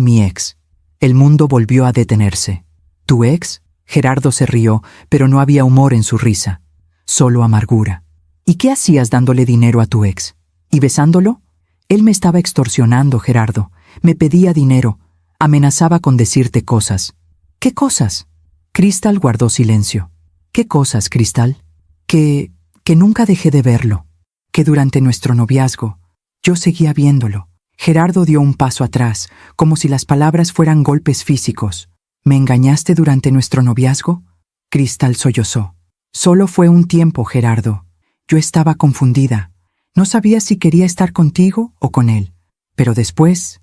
mi ex. El mundo volvió a detenerse. ¿Tu ex? Gerardo se rió, pero no había humor en su risa. Solo amargura. ¿Y qué hacías dándole dinero a tu ex? ¿Y besándolo? Él me estaba extorsionando, Gerardo. Me pedía dinero. Amenazaba con decirte cosas. ¿Qué cosas? Crystal guardó silencio. ¿Qué cosas, Crystal? Que nunca dejé de verlo. Que durante nuestro noviazgo, yo seguía viéndolo. Gerardo dio un paso atrás, como si las palabras fueran golpes físicos. ¿Me engañaste durante nuestro noviazgo? Crystal sollozó. Solo fue un tiempo, Gerardo. Yo estaba confundida. No sabía si quería estar contigo o con él. Pero después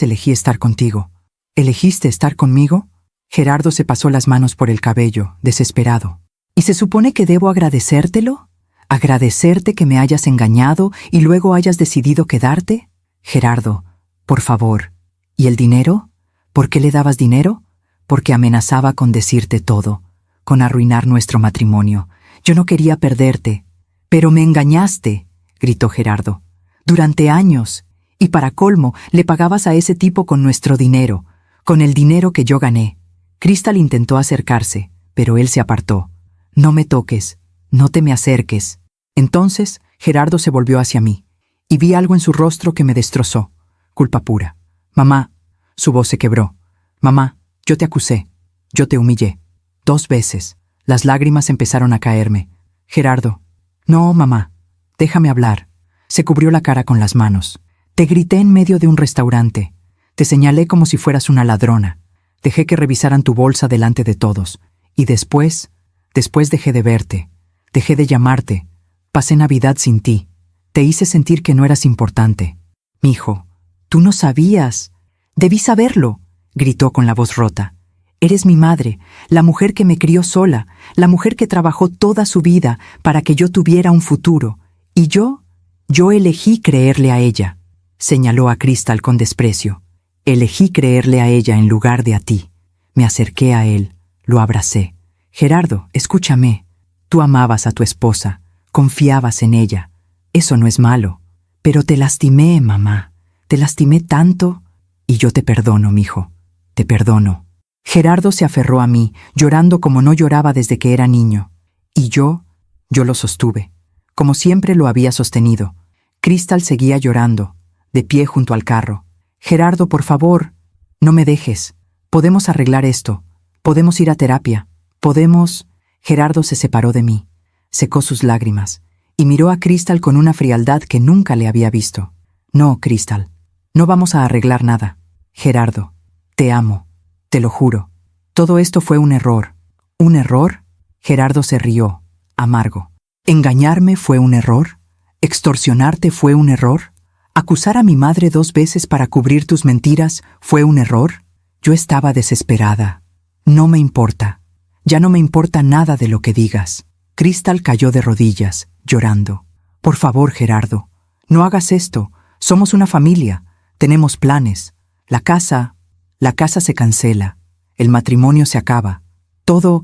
elegí estar contigo. ¿Elegiste estar conmigo? Gerardo se pasó las manos por el cabello, desesperado. ¿Y se supone que debo agradecértelo? ¿Agradecerte que me hayas engañado y luego hayas decidido quedarte? Gerardo, por favor. ¿Y el dinero? ¿Por qué le dabas dinero? Porque amenazaba con decirte todo, con arruinar nuestro matrimonio. Yo no quería perderte. Pero me engañaste, gritó Gerardo. Durante años. Y para colmo, le pagabas a ese tipo con nuestro dinero, con el dinero que yo gané. Crystal intentó acercarse, pero él se apartó. No me toques, no te me acerques. Entonces, Gerardo se volvió hacia mí, y vi algo en su rostro que me destrozó. Culpa pura. Mamá, su voz se quebró. Mamá, yo te acusé, yo te humillé. 2 veces. Las lágrimas empezaron a caerme. Gerardo, no, mamá, déjame hablar. Se cubrió la cara con las manos. Te grité en medio de un restaurante. Te señalé como si fueras una ladrona. Dejé que revisaran tu bolsa delante de todos. Y después dejé de verte. Dejé de llamarte. Pasé Navidad sin ti. Te hice sentir que no eras importante. Mijo, tú no sabías. Debí saberlo, gritó con la voz rota. Eres mi madre, la mujer que me crió sola, la mujer que trabajó toda su vida para que yo tuviera un futuro. Y yo elegí creerle a ella. Señaló a Crystal con desprecio. Elegí creerle a ella en lugar de a ti. Me acerqué a él, lo abracé. Gerardo, escúchame. Tú amabas a tu esposa, confiabas en ella. Eso no es malo. Pero te lastimé, mamá. Te lastimé tanto. Y yo te perdono, mijo. Te perdono. Gerardo se aferró a mí, llorando como no lloraba desde que era niño. Y yo lo sostuve, como siempre lo había sostenido. Crystal seguía llorando, de pie junto al carro. Gerardo, por favor, no me dejes. Podemos arreglar esto. Podemos ir a terapia. Podemos... Gerardo se separó de mí, secó sus lágrimas, y miró a Crystal con una frialdad que nunca le había visto. No, Crystal, no vamos a arreglar nada. Gerardo, te amo. Te lo juro. Todo esto fue un error. ¿Un error? Gerardo se rió, amargo. ¿Engañarme fue un error? ¿Extorsionarte fue un error? ¿Acusar a mi madre 2 veces para cubrir tus mentiras fue un error? Yo estaba desesperada. No me importa. Ya no me importa nada de lo que digas. Crystal cayó de rodillas, llorando. Por favor, Gerardo, no hagas esto. Somos una familia. Tenemos planes. La casa se cancela, el matrimonio se acaba, todo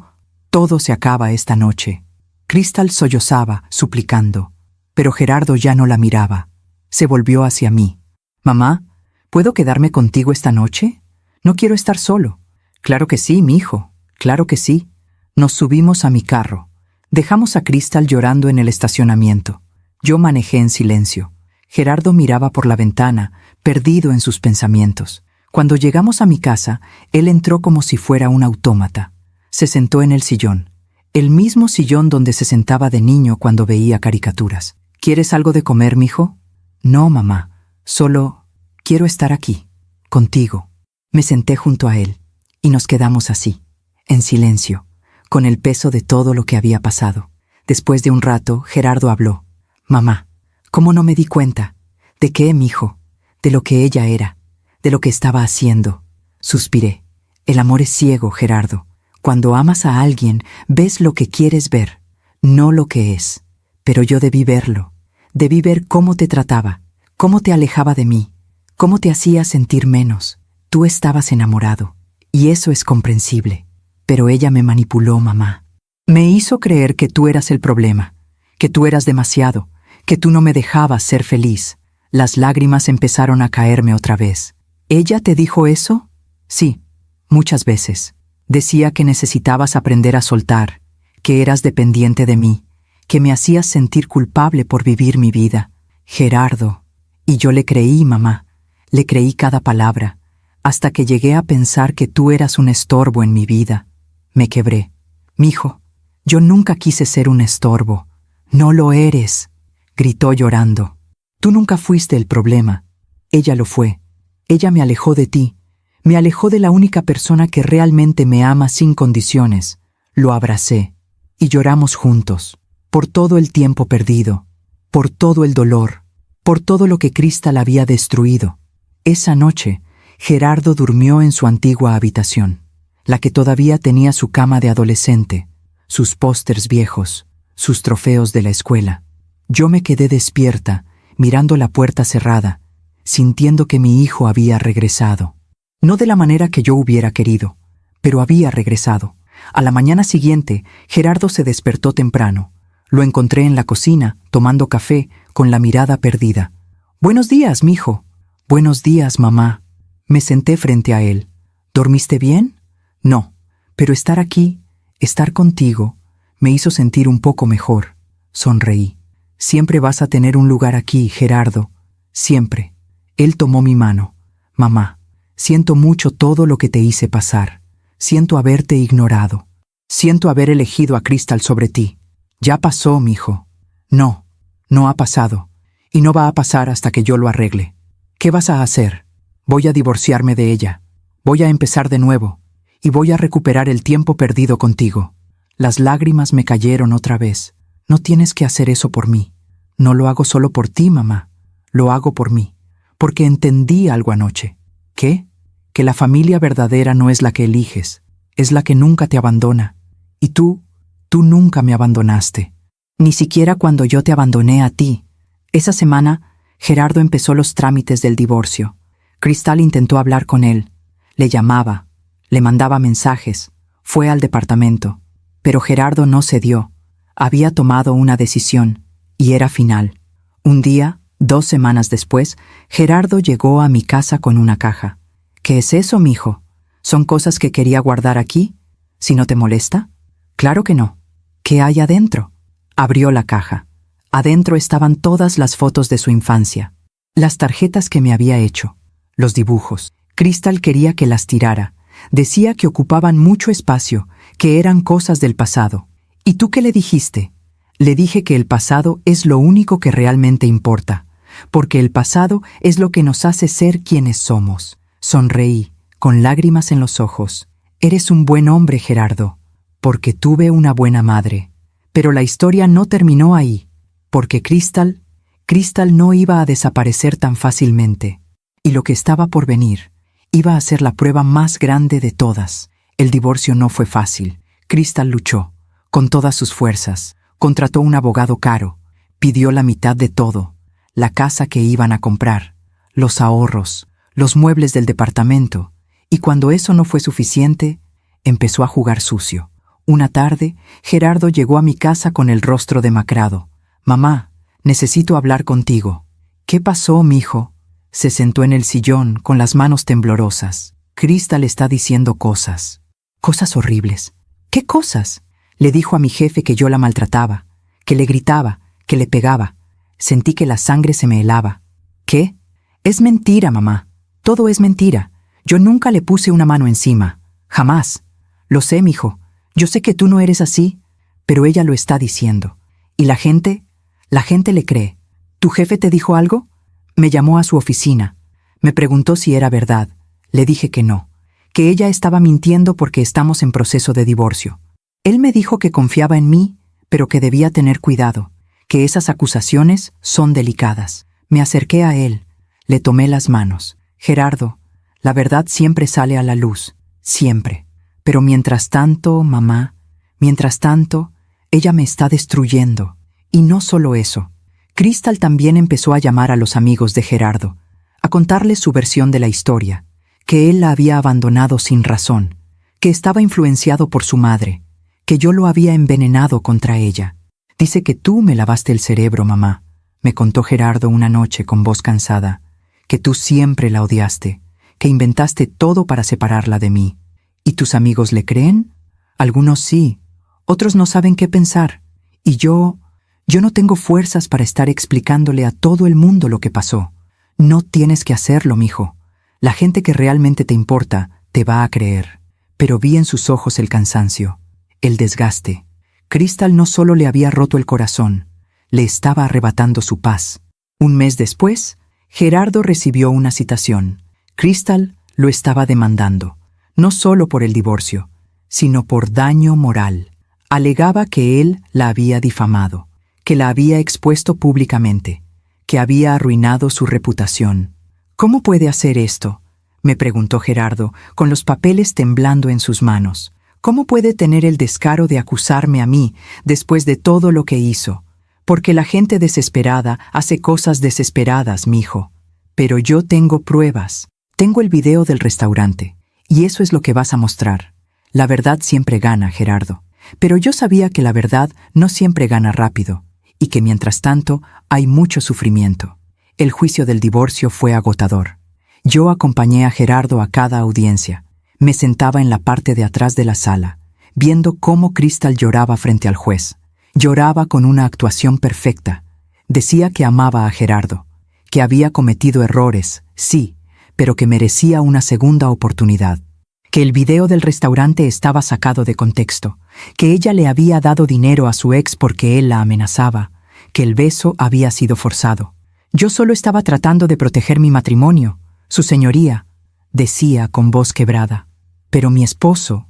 se acaba esta noche. Crystal sollozaba, suplicando, pero Gerardo ya no la miraba. Se volvió hacia mí. Mamá, ¿puedo quedarme contigo esta noche? No quiero estar solo. Claro que sí, mi hijo, claro que sí. Nos subimos a mi carro. Dejamos a Crystal llorando en el estacionamiento. Yo manejé en silencio. Gerardo miraba por la ventana, perdido en sus pensamientos. Cuando llegamos a mi casa, él entró como si fuera un autómata. Se sentó en el sillón, el mismo sillón donde se sentaba de niño cuando veía caricaturas. ¿Quieres algo de comer, mijo? No, mamá, solo quiero estar aquí, contigo. Me senté junto a él, y nos quedamos así, en silencio, con el peso de todo lo que había pasado. Después de un rato, Gerardo habló. Mamá, ¿cómo no me di cuenta? ¿De qué, mijo? De lo que ella era. De lo que estaba haciendo. Suspiré. El amor es ciego, Gerardo. Cuando amas a alguien, ves lo que quieres ver, no lo que es. Pero yo debí verlo. Debí ver cómo te trataba, cómo te alejaba de mí, cómo te hacía sentir menos. Tú estabas enamorado, y eso es comprensible. Pero ella me manipuló, mamá. Me hizo creer que tú eras el problema, que tú eras demasiado, que tú no me dejabas ser feliz. Las lágrimas empezaron a caerme otra vez. ¿Ella te dijo eso? Sí, muchas veces. Decía que necesitabas aprender a soltar, que eras dependiente de mí, que me hacías sentir culpable por vivir mi vida. Gerardo. Y yo le creí, mamá. Le creí cada palabra, hasta que llegué a pensar que tú eras un estorbo en mi vida. Me quebré. Mijo, yo nunca quise ser un estorbo. No lo eres, gritó llorando. Tú nunca fuiste el problema. Ella lo fue. Ella me alejó de ti. Me alejó de la única persona que realmente me ama sin condiciones. Lo abracé y lloramos juntos, por todo el tiempo perdido, por todo el dolor, por todo lo que Crystal había destruido. Esa noche, Gerardo durmió en su antigua habitación, la que todavía tenía su cama de adolescente, sus pósters viejos, sus trofeos de la escuela. Yo me quedé despierta, mirando la puerta cerrada, sintiendo que mi hijo había regresado. No de la manera que yo hubiera querido, pero había regresado. A la mañana siguiente, Gerardo se despertó temprano. Lo encontré en la cocina, tomando café, con la mirada perdida. «Buenos días, mijo». «Buenos días, mamá». Me senté frente a él. «¿Dormiste bien?» «No, pero estar aquí, estar contigo, me hizo sentir un poco mejor». Sonreí. «Siempre vas a tener un lugar aquí, Gerardo. Siempre». Él tomó mi mano. «Mamá, siento mucho todo lo que te hice pasar. Siento haberte ignorado. Siento haber elegido a Crystal sobre ti. Ya pasó, mijo». «No, no ha pasado. Y no va a pasar hasta que yo lo arregle». «¿Qué vas a hacer?» «Voy a divorciarme de ella. Voy a empezar de nuevo. Y voy a recuperar el tiempo perdido contigo». Las lágrimas me cayeron otra vez. «No tienes que hacer eso por mí. No lo hago solo por ti, mamá. Lo hago por mí. Porque entendí algo anoche». «¿Qué?» «Que la familia verdadera no es la que eliges. Es la que nunca te abandona. Y tú nunca me abandonaste. Ni siquiera cuando yo te abandoné a ti». Esa semana, Gerardo empezó los trámites del divorcio. Crystal intentó hablar con él. Le llamaba, le mandaba mensajes, fue al departamento. Pero Gerardo no cedió. Había tomado una decisión, y era final. Un día, 2 semanas después, Gerardo llegó a mi casa con una caja. «¿Qué es eso, mijo? ¿Son cosas que quería guardar aquí? ¿Si no te molesta?» «Claro que no». «¿Qué hay adentro?» Abrió la caja. Adentro estaban todas las fotos de su infancia, las tarjetas que me había hecho, los dibujos. Crystal quería que las tirara. Decía que ocupaban mucho espacio, que eran cosas del pasado. «¿Y tú qué le dijiste?» Le dije que el pasado es lo único que realmente importa, porque el pasado es lo que nos hace ser quienes somos. Sonreí, con lágrimas en los ojos. «Eres un buen hombre, Gerardo, porque tuve una buena madre». Pero la historia no terminó ahí. Porque Crystal no iba a desaparecer tan fácilmente. Y lo que estaba por venir iba a ser la prueba más grande de todas. El divorcio no fue fácil. Crystal luchó, con todas sus fuerzas. Contrató un abogado caro. Pidió la mitad de todo. La casa que iban a comprar, los ahorros, los muebles del departamento. Y cuando eso no fue suficiente, empezó a jugar sucio. Una tarde, Gerardo llegó a mi casa con el rostro demacrado. «Mamá, necesito hablar contigo». «¿Qué pasó, mijo?» Se sentó en el sillón con las manos temblorosas. «Crystal está diciendo cosas. Cosas horribles». «¿Qué cosas?» Le dijo a mi jefe que yo la maltrataba, que le gritaba, que le pegaba. Sentí que la sangre se me helaba. «¿Qué?» «Es mentira, mamá. Todo es mentira. Yo nunca le puse una mano encima. Jamás. Lo sé, mijo. Yo sé que tú no eres así, pero ella lo está diciendo. Y la gente le cree. ¿Tu jefe te dijo algo?» Me llamó a su oficina. Me preguntó si era verdad. Le dije que no, que ella estaba mintiendo porque estamos en proceso de divorcio. Él me dijo que confiaba en mí, pero que debía tener cuidado, que esas acusaciones son delicadas. Me acerqué a él, le tomé las manos. «Gerardo, la verdad siempre sale a la luz, siempre. Pero mientras tanto, mamá, ella me está destruyendo. Y no solo eso. Crystal también empezó a llamar a los amigos de Gerardo, a contarles su versión de la historia, que él la había abandonado sin razón, que estaba influenciado por su madre, que yo lo había envenenado contra ella. «Dice que tú me lavaste el cerebro, mamá», me contó Gerardo una noche con voz cansada, «que tú siempre la odiaste, que inventaste todo para separarla de mí. ¿Y tus amigos le creen? Algunos sí, otros no saben qué pensar. Y yo no tengo fuerzas para estar explicándole a todo el mundo lo que pasó. No tienes que hacerlo, mijo. La gente que realmente te importa te va a creer». Pero vi en sus ojos el cansancio, el desgaste. Crystal no solo le había roto el corazón, le estaba arrebatando su paz. Un mes después, Gerardo recibió una citación. Crystal lo estaba demandando, no solo por el divorcio, sino por daño moral. Alegaba que él la había difamado, que la había expuesto públicamente, que había arruinado su reputación. «¿Cómo puede hacer esto?», me preguntó Gerardo, con los papeles temblando en sus manos. ¿Cómo puede tener el descaro de acusarme a mí después de todo lo que hizo? Porque la gente desesperada hace cosas desesperadas, mijo. Pero yo tengo pruebas. Tengo el video del restaurante. Y eso es lo que vas a mostrar. La verdad siempre gana, Gerardo. Pero yo sabía que la verdad no siempre gana rápido, y que mientras tanto hay mucho sufrimiento. El juicio del divorcio fue agotador. Yo acompañé a Gerardo a cada audiencia. Me sentaba en la parte de atrás de la sala, viendo cómo Crystal lloraba frente al juez. Lloraba con una actuación perfecta. Decía que amaba a Gerardo, que había cometido errores, sí, pero que merecía una segunda oportunidad. Que el video del restaurante estaba sacado de contexto, que ella le había dado dinero a su ex porque él la amenazaba, que el beso había sido forzado. Yo solo estaba tratando de proteger mi matrimonio, su señoría, decía con voz quebrada. Pero mi esposo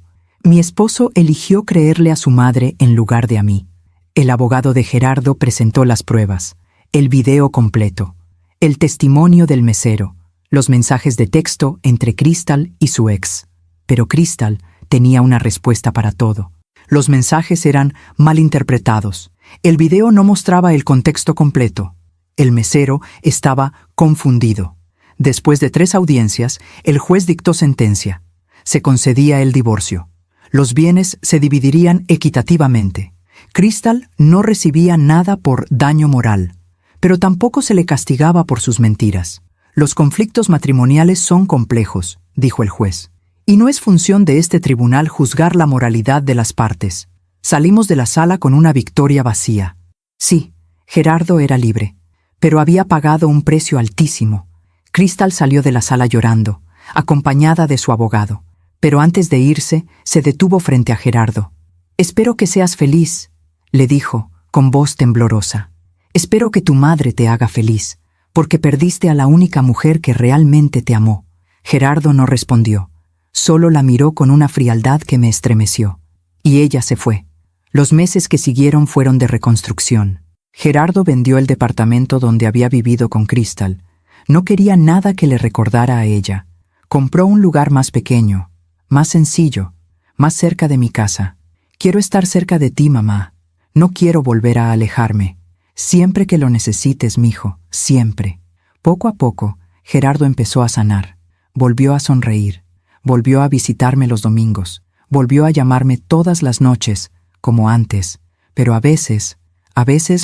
eligió creerle a su madre en lugar de a mí. El abogado de Gerardo presentó las pruebas, el video completo, el testimonio del mesero, los mensajes de texto entre Crystal y su ex. Pero Crystal tenía una respuesta para todo. Los mensajes eran malinterpretados. El video no mostraba el contexto completo. El mesero estaba confundido. Después de 3 audiencias, el juez dictó sentencia. Se concedía el divorcio. Los bienes se dividirían equitativamente. Crystal no recibía nada por daño moral, pero tampoco se le castigaba por sus mentiras. Los conflictos matrimoniales son complejos, dijo el juez, y no es función de este tribunal juzgar la moralidad de las partes. Salimos de la sala con una victoria vacía. Sí, Gerardo era libre, pero había pagado un precio altísimo. Crystal salió de la sala llorando, acompañada de su abogado, pero antes de irse, se detuvo frente a Gerardo. «Espero que seas feliz», le dijo, con voz temblorosa. «Espero que tu madre te haga feliz, porque perdiste a la única mujer que realmente te amó». Gerardo no respondió, solo la miró con una frialdad que me estremeció. Y ella se fue. Los meses que siguieron fueron de reconstrucción. Gerardo vendió el departamento donde había vivido con Crystal. No quería nada que le recordara a ella. Compró un lugar más pequeño, más sencillo, más cerca de mi casa. «Quiero estar cerca de ti, mamá. No quiero volver a alejarme. Siempre que lo necesites, mijo, siempre». Poco a poco, Gerardo empezó a sanar. Volvió a sonreír. Volvió a visitarme los domingos. Volvió a llamarme todas las noches, como antes. Pero a veces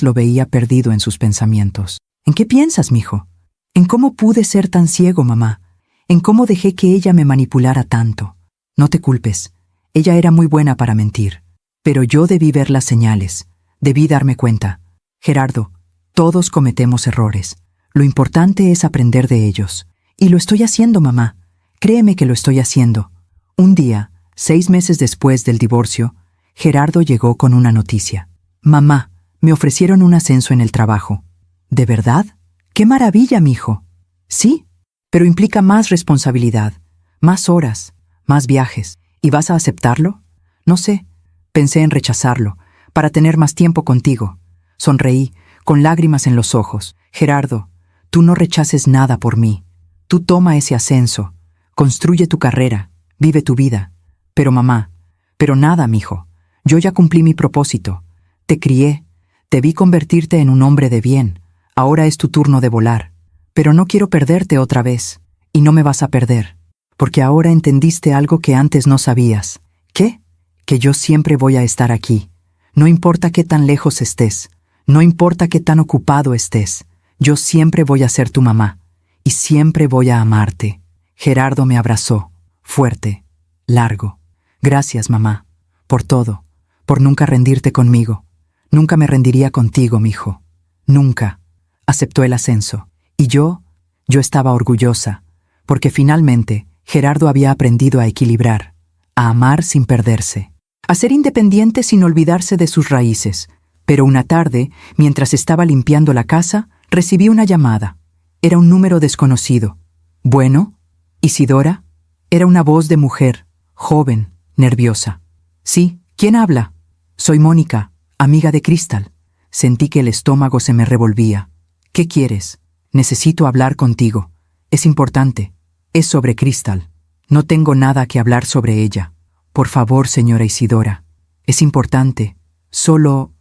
lo veía perdido en sus pensamientos. «¿En qué piensas, mijo? ¿En cómo pude ser tan ciego, mamá? ¿En cómo dejé que ella me manipulara tanto? No te culpes. Ella era muy buena para mentir. Pero yo debí ver las señales. Debí darme cuenta. Gerardo, todos cometemos errores. Lo importante es aprender de ellos. Y lo estoy haciendo, mamá. Créeme que lo estoy haciendo». Un día, 6 meses después del divorcio, Gerardo llegó con una noticia. «Mamá, me ofrecieron un ascenso en el trabajo». «¿De verdad? ¡Qué maravilla, mijo!». «Sí, pero implica más responsabilidad, más horas, más viajes. ¿Y vas a aceptarlo?». «No sé. Pensé en rechazarlo, para tener más tiempo contigo». Sonreí, con lágrimas en los ojos. «Gerardo, tú no rechaces nada por mí. Tú toma ese ascenso, construye tu carrera, vive tu vida». «Pero mamá, pero nada, mijo. Yo ya cumplí mi propósito. Te crié, te vi convertirte en un hombre de bien. Ahora es tu turno de volar. Pero no quiero perderte otra vez. Y no me vas a perder. Porque ahora entendiste algo que antes no sabías». «¿Qué?». «Que yo siempre voy a estar aquí. No importa qué tan lejos estés. No importa qué tan ocupado estés. Yo siempre voy a ser tu mamá. Y siempre voy a amarte». Gerardo me abrazó, fuerte, largo. «Gracias, mamá, por todo, por nunca rendirte conmigo. Nunca me rendiría contigo, mijo. Nunca». Aceptó el ascenso. Y yo estaba orgullosa, porque finalmente Gerardo había aprendido a equilibrar, a amar sin perderse, a ser independiente sin olvidarse de sus raíces. Pero una tarde, mientras estaba limpiando la casa, recibí una llamada. Era un número desconocido. «¿Bueno? ¿Isidora?». Era una voz de mujer, joven, nerviosa. «Sí, ¿quién habla?». «Soy Mónica, amiga de Crystal». Sentí que el estómago se me revolvía. «¿Qué quieres?». «Necesito hablar contigo. Es importante. Es sobre Crystal. No tengo nada que hablar sobre ella. Por favor, señora Isidora. Es importante. Solo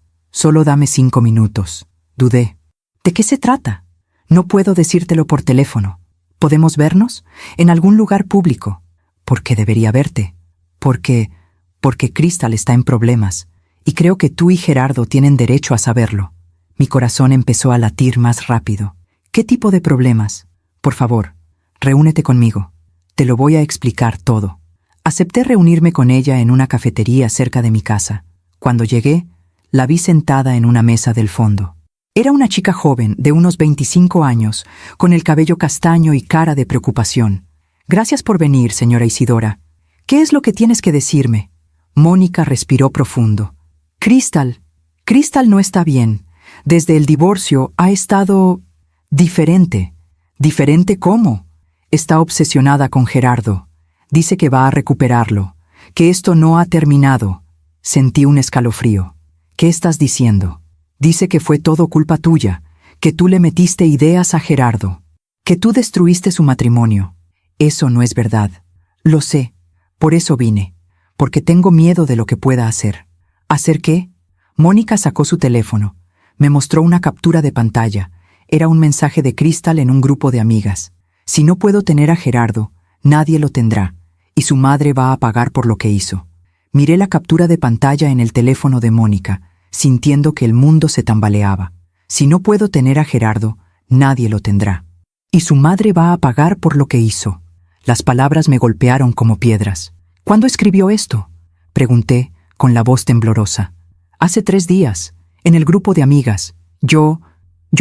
dame 5 minutos. Dudé. ¿De qué se trata? No puedo decírtelo por teléfono. ¿Podemos vernos? En algún lugar público. ¿Por qué debería verte? Porque Crystal está en problemas, y creo que tú y Gerardo tienen derecho a saberlo. Mi corazón empezó a latir más rápido. ¿Qué tipo de problemas? Por favor, reúnete conmigo. Te lo voy a explicar todo. Acepté reunirme con ella en una cafetería cerca de mi casa. Cuando llegué, la vi sentada en una mesa del fondo. Era una chica joven, de unos 25 años, con el cabello castaño y cara de preocupación. Gracias por venir, señora Isidora. ¿Qué es lo que tienes que decirme? Mónica respiró profundo. Crystal no está bien. Desde el divorcio ha estado diferente. ¿Diferente cómo? Está obsesionada con Gerardo. Dice que va a recuperarlo, que esto no ha terminado. Sentí un escalofrío. ¿Qué estás diciendo? Dice que fue todo culpa tuya, que tú le metiste ideas a Gerardo, que tú destruiste su matrimonio. Eso no es verdad. Lo sé. Por eso vine. Porque tengo miedo de lo que pueda hacer. ¿Hacer qué? Mónica sacó su teléfono. Me mostró una captura de pantalla. Era un mensaje de Crystal en un grupo de amigas. Si no puedo tener a Gerardo, nadie lo tendrá, y su madre va a pagar por lo que hizo. Miré la captura de pantalla en el teléfono de Mónica, sintiendo que el mundo se tambaleaba. Si no puedo tener a Gerardo, nadie lo tendrá. Y su madre va a pagar por lo que hizo. Las palabras me golpearon como piedras. ¿Cuándo escribió esto? Pregunté, con la voz temblorosa. Hace 3 días, en el grupo de amigas. Yo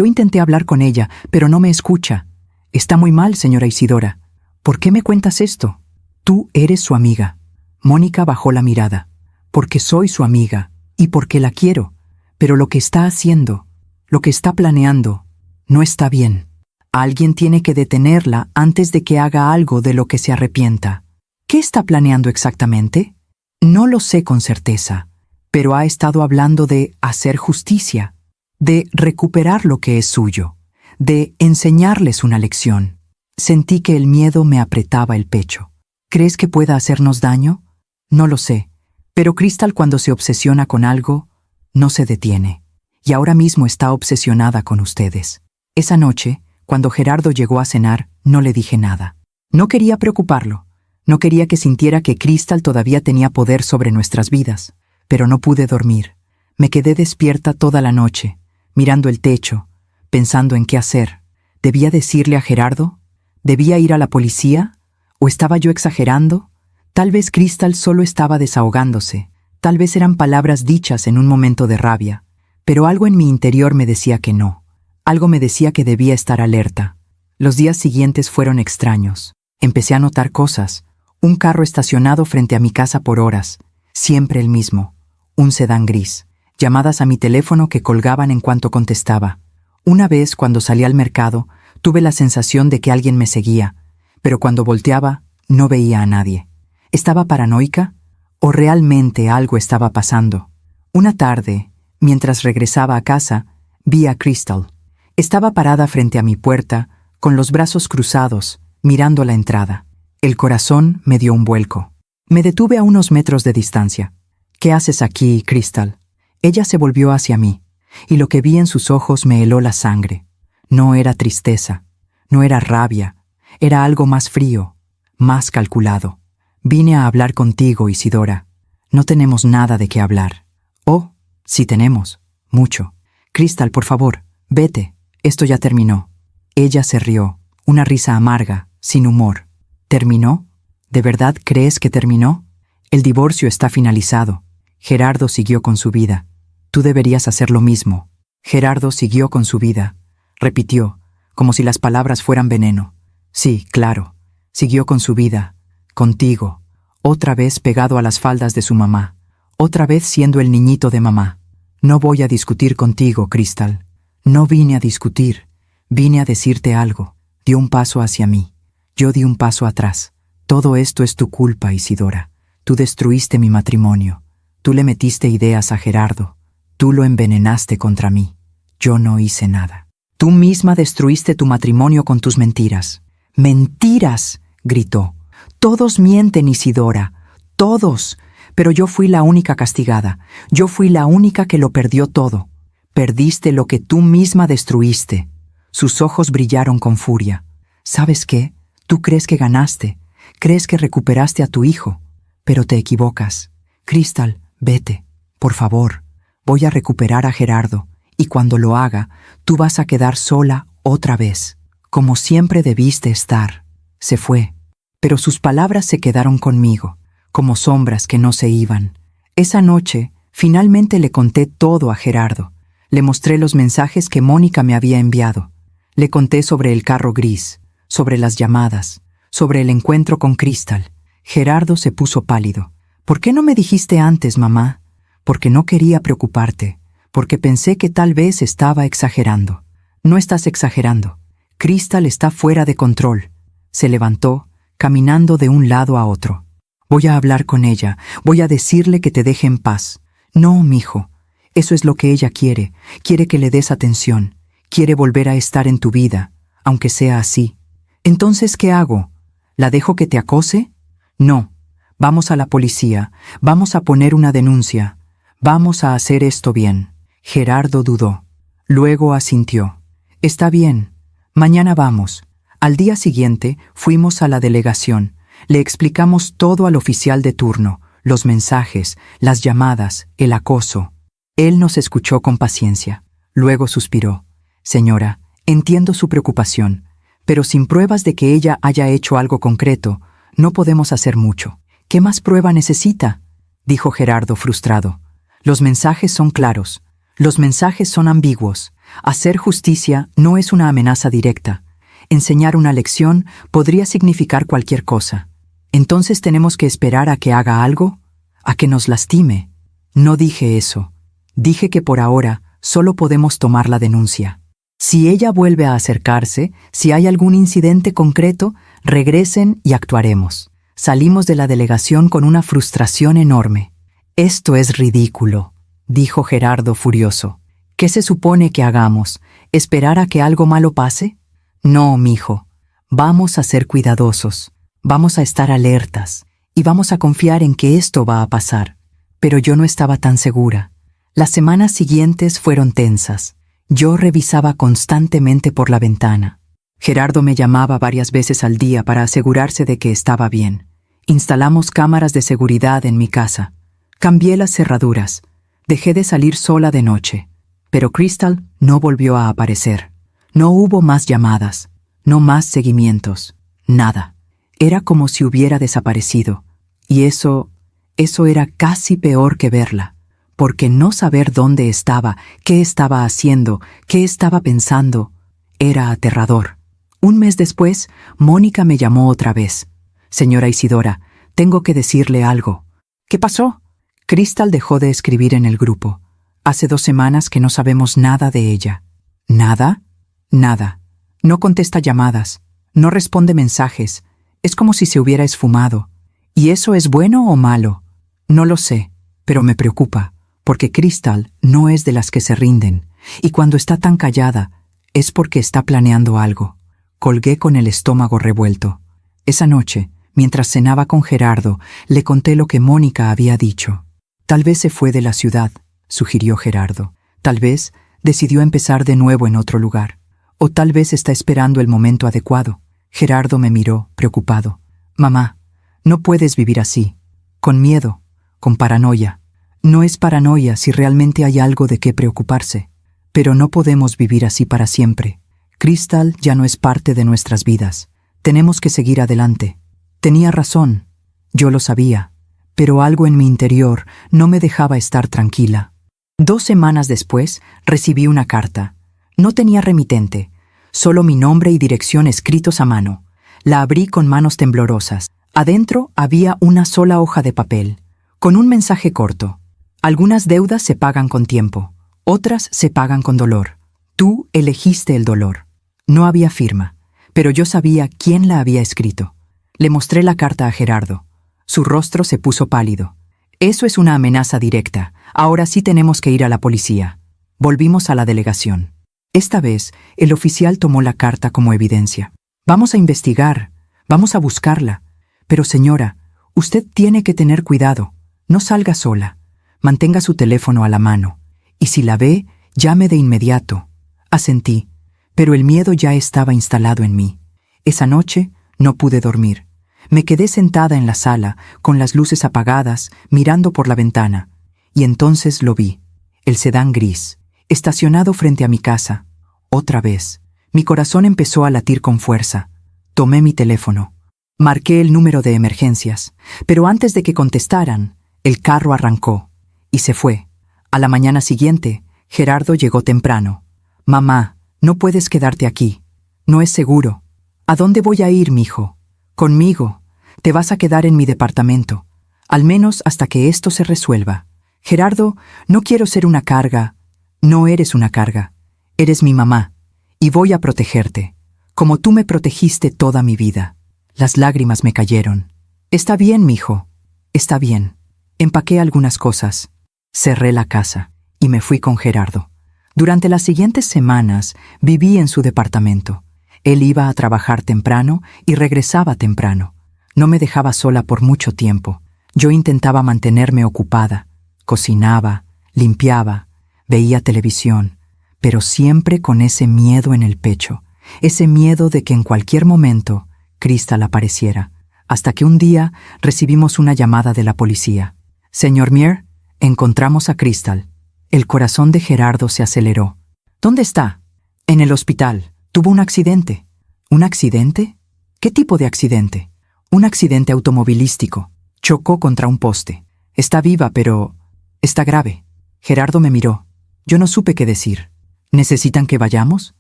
intenté hablar con ella, pero no me escucha. Está muy mal, señora Isidora. ¿Por qué me cuentas esto? Tú eres su amiga. Mónica bajó la mirada. Porque soy su amiga, y porque la quiero. Pero lo que está haciendo, lo que está planeando, no está bien. Alguien tiene que detenerla antes de que haga algo de lo que se arrepienta. ¿Qué está planeando exactamente? No lo sé con certeza, pero ha estado hablando de hacer justicia, de recuperar lo que es suyo, de enseñarles una lección. Sentí que el miedo me apretaba el pecho. ¿Crees que pueda hacernos daño? No lo sé, pero Crystal cuando se obsesiona con algo, no se detiene. Y ahora mismo está obsesionada con ustedes. Esa noche, cuando Gerardo llegó a cenar, no le dije nada. No quería preocuparlo. No quería que sintiera que Crystal todavía tenía poder sobre nuestras vidas. Pero no pude dormir. Me quedé despierta toda la noche, mirando el techo, pensando en qué hacer. ¿Debía decirle a Gerardo? ¿Debía ir a la policía? ¿O estaba yo exagerando? Tal vez Crystal solo estaba desahogándose. Tal vez eran palabras dichas en un momento de rabia. Pero algo en mi interior me decía que no. Algo me decía que debía estar alerta. Los días siguientes fueron extraños. Empecé a notar cosas. Un carro estacionado frente a mi casa por horas. Siempre el mismo. Un sedán gris. Llamadas a mi teléfono que colgaban en cuanto contestaba. Una vez, cuando salí al mercado, tuve la sensación de que alguien me seguía, pero cuando volteaba, no veía a nadie. ¿Estaba paranoica? ¿O realmente algo estaba pasando? Una tarde, mientras regresaba a casa, vi a Crystal. Estaba parada frente a mi puerta, con los brazos cruzados, mirando la entrada. El corazón me dio un vuelco. Me detuve a unos metros de distancia. ¿Qué haces aquí, Crystal? Ella se volvió hacia mí, y lo que vi en sus ojos me heló la sangre. No era tristeza, no era rabia, era algo más frío, más calculado. Vine a hablar contigo, Isidora. No tenemos nada de qué hablar. Oh, sí tenemos, mucho. Crystal, por favor, vete, esto ya terminó. Ella se rió, una risa amarga, sin humor. ¿Terminó? ¿De verdad crees que terminó? El divorcio está finalizado. Gerardo siguió con su vida. Tú deberías hacer lo mismo. Gerardo siguió con su vida. Repitió, como si las palabras fueran veneno. Sí, claro. Siguió con su vida. Contigo. Otra vez pegado a las faldas de su mamá. Otra vez siendo el niñito de mamá. No voy a discutir contigo, Crystal. No vine a discutir. Vine a decirte algo. Dio un paso hacia mí. Yo di un paso atrás. Todo esto es tu culpa, Isidora. Tú destruiste mi matrimonio. Tú le metiste ideas a Gerardo. Tú lo envenenaste contra mí. Yo no hice nada. Tú misma destruiste tu matrimonio con tus mentiras. ¡Mentiras!, gritó. Todos mienten, Isidora. Todos. pero yo fui la única castigada. Yo fui la única que lo perdió todo. Perdiste lo que tú misma destruiste. Sus ojos brillaron con furia. ¿Sabes qué? Tú crees que ganaste. Crees que recuperaste a tu hijo. Pero te equivocas. Crystal, vete. Por favor. Voy a recuperar a Gerardo. Y cuando lo haga, tú vas a quedar sola otra vez. Como siempre debiste estar. Se fue. Pero sus palabras se quedaron conmigo, como sombras que no se iban. Esa noche, finalmente le conté todo a Gerardo. Le mostré los mensajes que Mónica me había enviado. Le conté sobre el carro gris, sobre las llamadas, sobre el encuentro con Crystal. Gerardo se puso pálido. ¿Por qué no me dijiste antes, mamá? Porque no quería preocuparte, porque pensé que tal vez estaba exagerando. No estás exagerando. Crystal está fuera de control. Se levantó, caminando de un lado a otro. Voy a hablar con ella, voy a decirle que te deje en paz. No, mijo, eso es lo que ella quiere. Quiere que le des atención. Quiere volver a estar en tu vida, aunque sea así. Entonces, ¿qué hago? ¿La dejo que te acose? No. Vamos a la policía, vamos a poner una denuncia. Vamos a hacer esto bien. Gerardo dudó. Luego asintió. Está bien. Mañana vamos. Al día siguiente fuimos a la delegación. Le explicamos todo al oficial de turno, los mensajes, las llamadas, el acoso. Él nos escuchó con paciencia. Luego suspiró. Señora, entiendo su preocupación, pero sin pruebas de que ella haya hecho algo concreto, no podemos hacer mucho. ¿Qué más prueba necesita?, dijo Gerardo frustrado. Los mensajes son claros. Los mensajes son ambiguos. Hacer justicia no es una amenaza directa. Enseñar una lección podría significar cualquier cosa. ¿Entonces tenemos que esperar a que haga algo? ¿A que nos lastime? No dije eso. Dije que por ahora solo podemos tomar la denuncia. Si ella vuelve a acercarse, si hay algún incidente concreto, regresen y actuaremos. Salimos de la delegación con una frustración enorme. Esto es ridículo, dijo Gerardo furioso. ¿Qué se supone que hagamos? ¿Esperar a que algo malo pase? No, mijo. Vamos a ser cuidadosos. Vamos a estar alertas. Y vamos a confiar en que esto va a pasar. Pero yo no estaba tan segura. Las semanas siguientes fueron tensas. Yo revisaba constantemente por la ventana. Gerardo me llamaba varias veces al día para asegurarse de que estaba bien. Instalamos cámaras de seguridad en mi casa. Cambié las cerraduras. Dejé de salir sola de noche. Pero Crystal no volvió a aparecer. No hubo más llamadas, no más seguimientos, nada. Era como si hubiera desaparecido. Y eso era casi peor que verla, porque no saber dónde estaba, qué estaba haciendo, qué estaba pensando, era aterrador. Un mes después, Mónica me llamó otra vez. Señora Isidora, tengo que decirle algo. ¿Qué pasó? Crystal dejó de escribir en el grupo. Hace 2 semanas que no sabemos nada de ella. ¿Nada? Nada. No contesta llamadas. No responde mensajes. Es como si se hubiera esfumado. ¿Y eso es bueno o malo? No lo sé, pero me preocupa, porque Crystal no es de las que se rinden, y cuando está tan callada, es porque está planeando algo. Colgué con el estómago revuelto. Esa noche, mientras cenaba con Gerardo, le conté lo que Mónica había dicho. Tal vez se fue de la ciudad, sugirió Gerardo. Tal vez decidió empezar de nuevo en otro lugar. O tal vez está esperando el momento adecuado. Gerardo me miró, preocupado. Mamá, no puedes vivir así. Con miedo, con paranoia. No es paranoia si realmente hay algo de qué preocuparse. Pero no podemos vivir así para siempre. Crystal ya no es parte de nuestras vidas. Tenemos que seguir adelante. Tenía razón. Yo lo sabía. Pero algo en mi interior no me dejaba estar tranquila. 2 semanas después, recibí una carta. No tenía remitente, solo mi nombre y dirección escritos a mano. La abrí con manos temblorosas. Adentro había una sola hoja de papel, con un mensaje corto. Algunas deudas se pagan con tiempo, otras se pagan con dolor. Tú elegiste el dolor. No había firma, pero yo sabía quién la había escrito. Le mostré la carta a Gerardo. Su rostro se puso pálido. Eso es una amenaza directa. Ahora sí tenemos que ir a la policía. Volvimos a la delegación. Esta vez, el oficial tomó la carta como evidencia. Vamos a investigar, vamos a buscarla. Pero señora, usted tiene que tener cuidado. No salga sola. Mantenga su teléfono a la mano. Y si la ve, llame de inmediato. Asentí, pero el miedo ya estaba instalado en mí. Esa noche no pude dormir. Me quedé sentada en la sala, con las luces apagadas, mirando por la ventana. Y entonces lo vi. El sedán gris, estacionado frente a mi casa. Otra vez. Mi corazón empezó a latir con fuerza. Tomé mi teléfono. Marqué el número de emergencias, pero antes de que contestaran, el carro arrancó y se fue. A la mañana siguiente, Gerardo llegó temprano. «Mamá, no puedes quedarte aquí. No es seguro». «¿A dónde voy a ir, mijo?» «Conmigo. Te vas a quedar en mi departamento, al menos hasta que esto se resuelva». «Gerardo, no quiero ser una carga». «No eres una carga. Eres mi mamá, y voy a protegerte, como tú me protegiste toda mi vida». Las lágrimas me cayeron. «Está bien, mijo. Está bien». Empaqué algunas cosas, cerré la casa y me fui con Gerardo. Durante las siguientes semanas viví en su departamento. Él iba a trabajar temprano y regresaba temprano. No me dejaba sola por mucho tiempo. Yo intentaba mantenerme ocupada. Cocinaba, limpiaba, veía televisión, pero siempre con ese miedo en el pecho, ese miedo de que en cualquier momento Crystal apareciera, hasta que un día recibimos una llamada de la policía. «Señor Mier, encontramos a Crystal». El corazón de Gerardo se aceleró. «¿Dónde está?» «En el hospital. Tuvo un accidente». «¿Un accidente? ¿Qué tipo de accidente?» «Un accidente automovilístico. Chocó contra un poste. Está viva, pero está grave». Gerardo me miró. Yo no supe qué decir. «¿Necesitan que vayamos?»,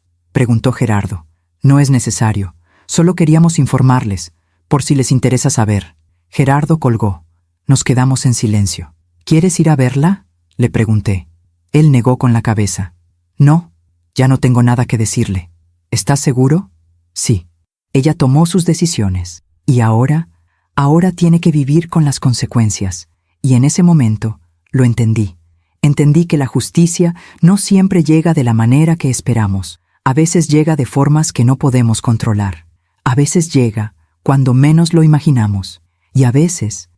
preguntó Gerardo. «No es necesario. Solo queríamos informarles, por si les interesa saber». Gerardo colgó. Nos quedamos en silencio. «¿Quieres ir a verla?», le pregunté. Él negó con la cabeza. «No, ya no tengo nada que decirle». «¿Estás seguro?». «Sí». Ella tomó sus decisiones. Y ahora tiene que vivir con las consecuencias. Y en ese momento lo entendí. Entendí que la justicia no siempre llega de la manera que esperamos. A veces llega de formas que no podemos controlar. A veces llega cuando menos lo imaginamos. Y a veces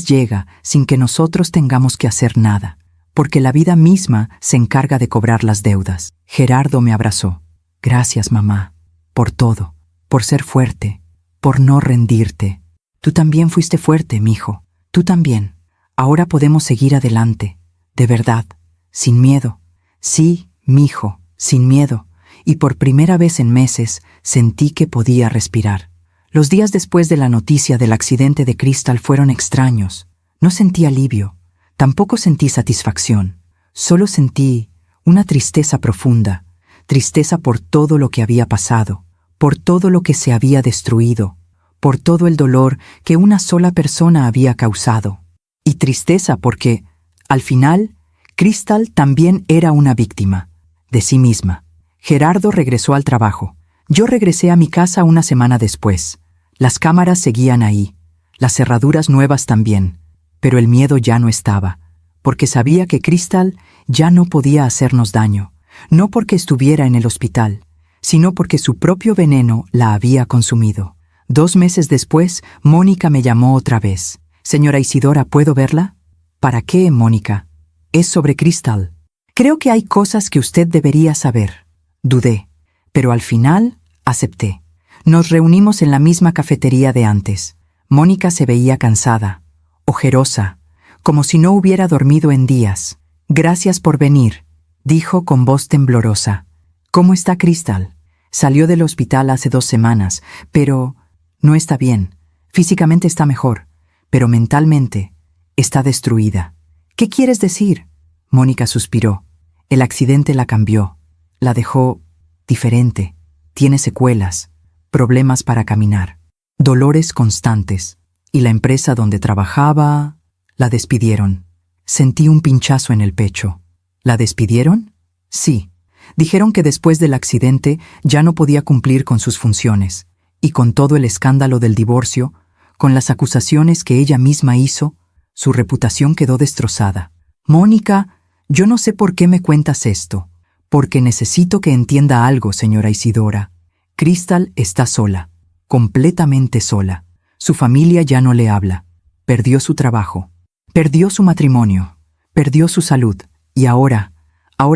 llega sin que nosotros tengamos que hacer nada, porque la vida misma se encarga de cobrar las deudas. Gerardo me abrazó. «Gracias, mamá, por todo, por ser fuerte, por no rendirte. Tú también fuiste fuerte, mijo. Tú también. Ahora podemos seguir adelante, de verdad, sin miedo». «Sí, mijo, sin miedo». Y por primera vez en meses sentí que podía respirar. Los días después de la noticia del accidente de Crystal fueron extraños. No sentí alivio, tampoco sentí satisfacción. Solo sentí una tristeza profunda, tristeza por todo lo que había pasado, por todo lo que se había destruido, por todo el dolor que una sola persona había causado. Y tristeza porque, al final, Crystal también era una víctima, de sí misma. Gerardo regresó al trabajo. Yo regresé a mi casa una semana después. Las cámaras seguían ahí, las cerraduras nuevas también, pero el miedo ya no estaba, porque sabía que Crystal ya no podía hacernos daño, no porque estuviera en el hospital, sino porque su propio veneno la había consumido. 2 meses después, Mónica me llamó otra vez. «Señora Isidora, ¿puedo verla?» «¿Para qué, Mónica?» «Es sobre Crystal. Creo que hay cosas que usted debería saber». Dudé, pero al final acepté. Nos reunimos en la misma cafetería de antes. Mónica se veía cansada, ojerosa, como si no hubiera dormido en días. «Gracias por venir», dijo con voz temblorosa. «¿Cómo está Crystal?» «Salió del hospital hace 2 semanas, pero no está bien. Físicamente está mejor, pero mentalmente está destruida». «¿Qué quieres decir?». Mónica suspiró. «El accidente la cambió. La dejó diferente. Tiene secuelas, problemas para caminar, dolores constantes. Y la empresa donde trabajaba, la despidieron». Sentí un pinchazo en el pecho. ¿La despidieron? Sí. Dijeron que después del accidente ya no podía cumplir con sus funciones. Y con todo el escándalo del divorcio, con las acusaciones que ella misma hizo, su reputación quedó destrozada. «Mónica, yo no sé por qué me cuentas esto. Porque necesito que entienda algo, señora Isidora. Crystal está sola, completamente sola. Su familia ya no le habla. Perdió su trabajo. Perdió su matrimonio, perdió su salud, y ahora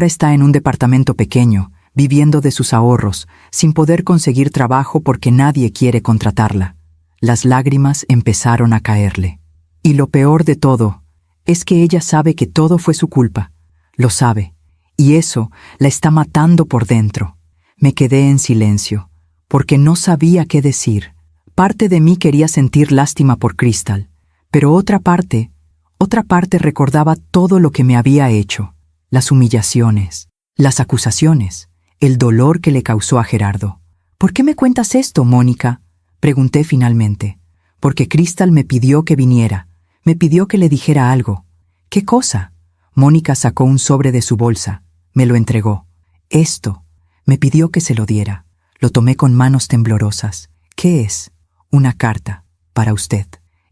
está en un departamento pequeño, viviendo de sus ahorros, sin poder conseguir trabajo porque nadie quiere contratarla. Las lágrimas empezaron a caerle. Y lo peor de todo es que ella sabe que todo fue su culpa. Lo sabe, y eso la está matando por dentro. Me quedé en silencio, porque no sabía qué decir. Parte de mí quería sentir lástima por Crystal, pero otra parte recordaba todo lo que me había hecho, las humillaciones, las acusaciones, el dolor que le causó a Gerardo. ¿Por qué me cuentas esto, Mónica?, pregunté finalmente. Porque Crystal me pidió que viniera, me pidió que le dijera algo. ¿Qué cosa? Mónica sacó un sobre de su bolsa, me lo entregó. Esto, me pidió que se lo diera. Lo tomé con manos temblorosas. ¿Qué es? Una carta, para usted.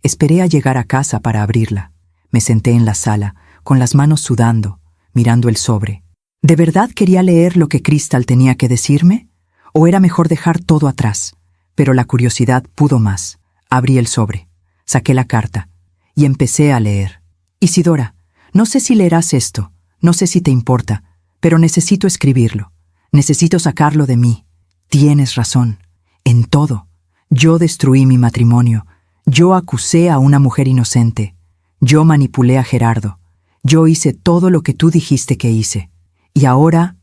Esperé a llegar a casa para abrirla. Me senté en la sala, con las manos sudando, mirando el sobre. ¿De verdad quería leer lo que Crystal tenía que decirme? ¿O era mejor dejar todo atrás? Pero la curiosidad pudo más. Abrí el sobre, saqué la carta y empecé a leer. Isidora, no sé si leerás esto, no sé si te importa, pero necesito escribirlo. Necesito sacarlo de mí. Tienes razón, en todo. Yo destruí mi matrimonio. Yo acusé a una mujer inocente. Yo manipulé a Gerardo. Yo hice todo lo que tú dijiste que hice. Y ahora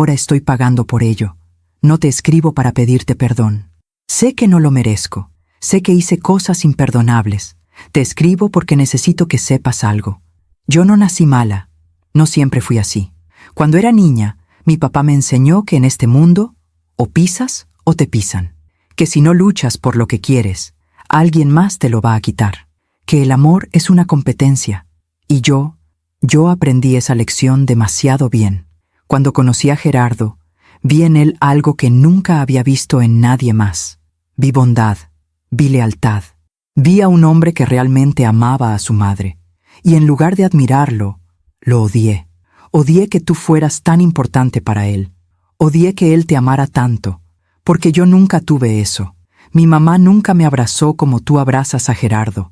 estoy pagando por ello. No te escribo para pedirte perdón. Sé que no lo merezco. Sé que hice cosas imperdonables. Te escribo porque necesito que sepas algo. Yo no nací mala. No siempre fui así. Cuando era niña, mi papá me enseñó que en este mundo, o pisas o te pisan. Que si no luchas por lo que quieres, alguien más te lo va a quitar. Que el amor es una competencia. Y yo aprendí esa lección demasiado bien. Cuando conocí a Gerardo, vi en él algo que nunca había visto en nadie más. Vi bondad, vi lealtad. Vi a un hombre que realmente amaba a su madre. Y en lugar de admirarlo, lo odié. Odié que tú fueras tan importante para él. Odié que él te amara tanto, porque yo nunca tuve eso. Mi mamá nunca me abrazó como tú abrazas a Gerardo.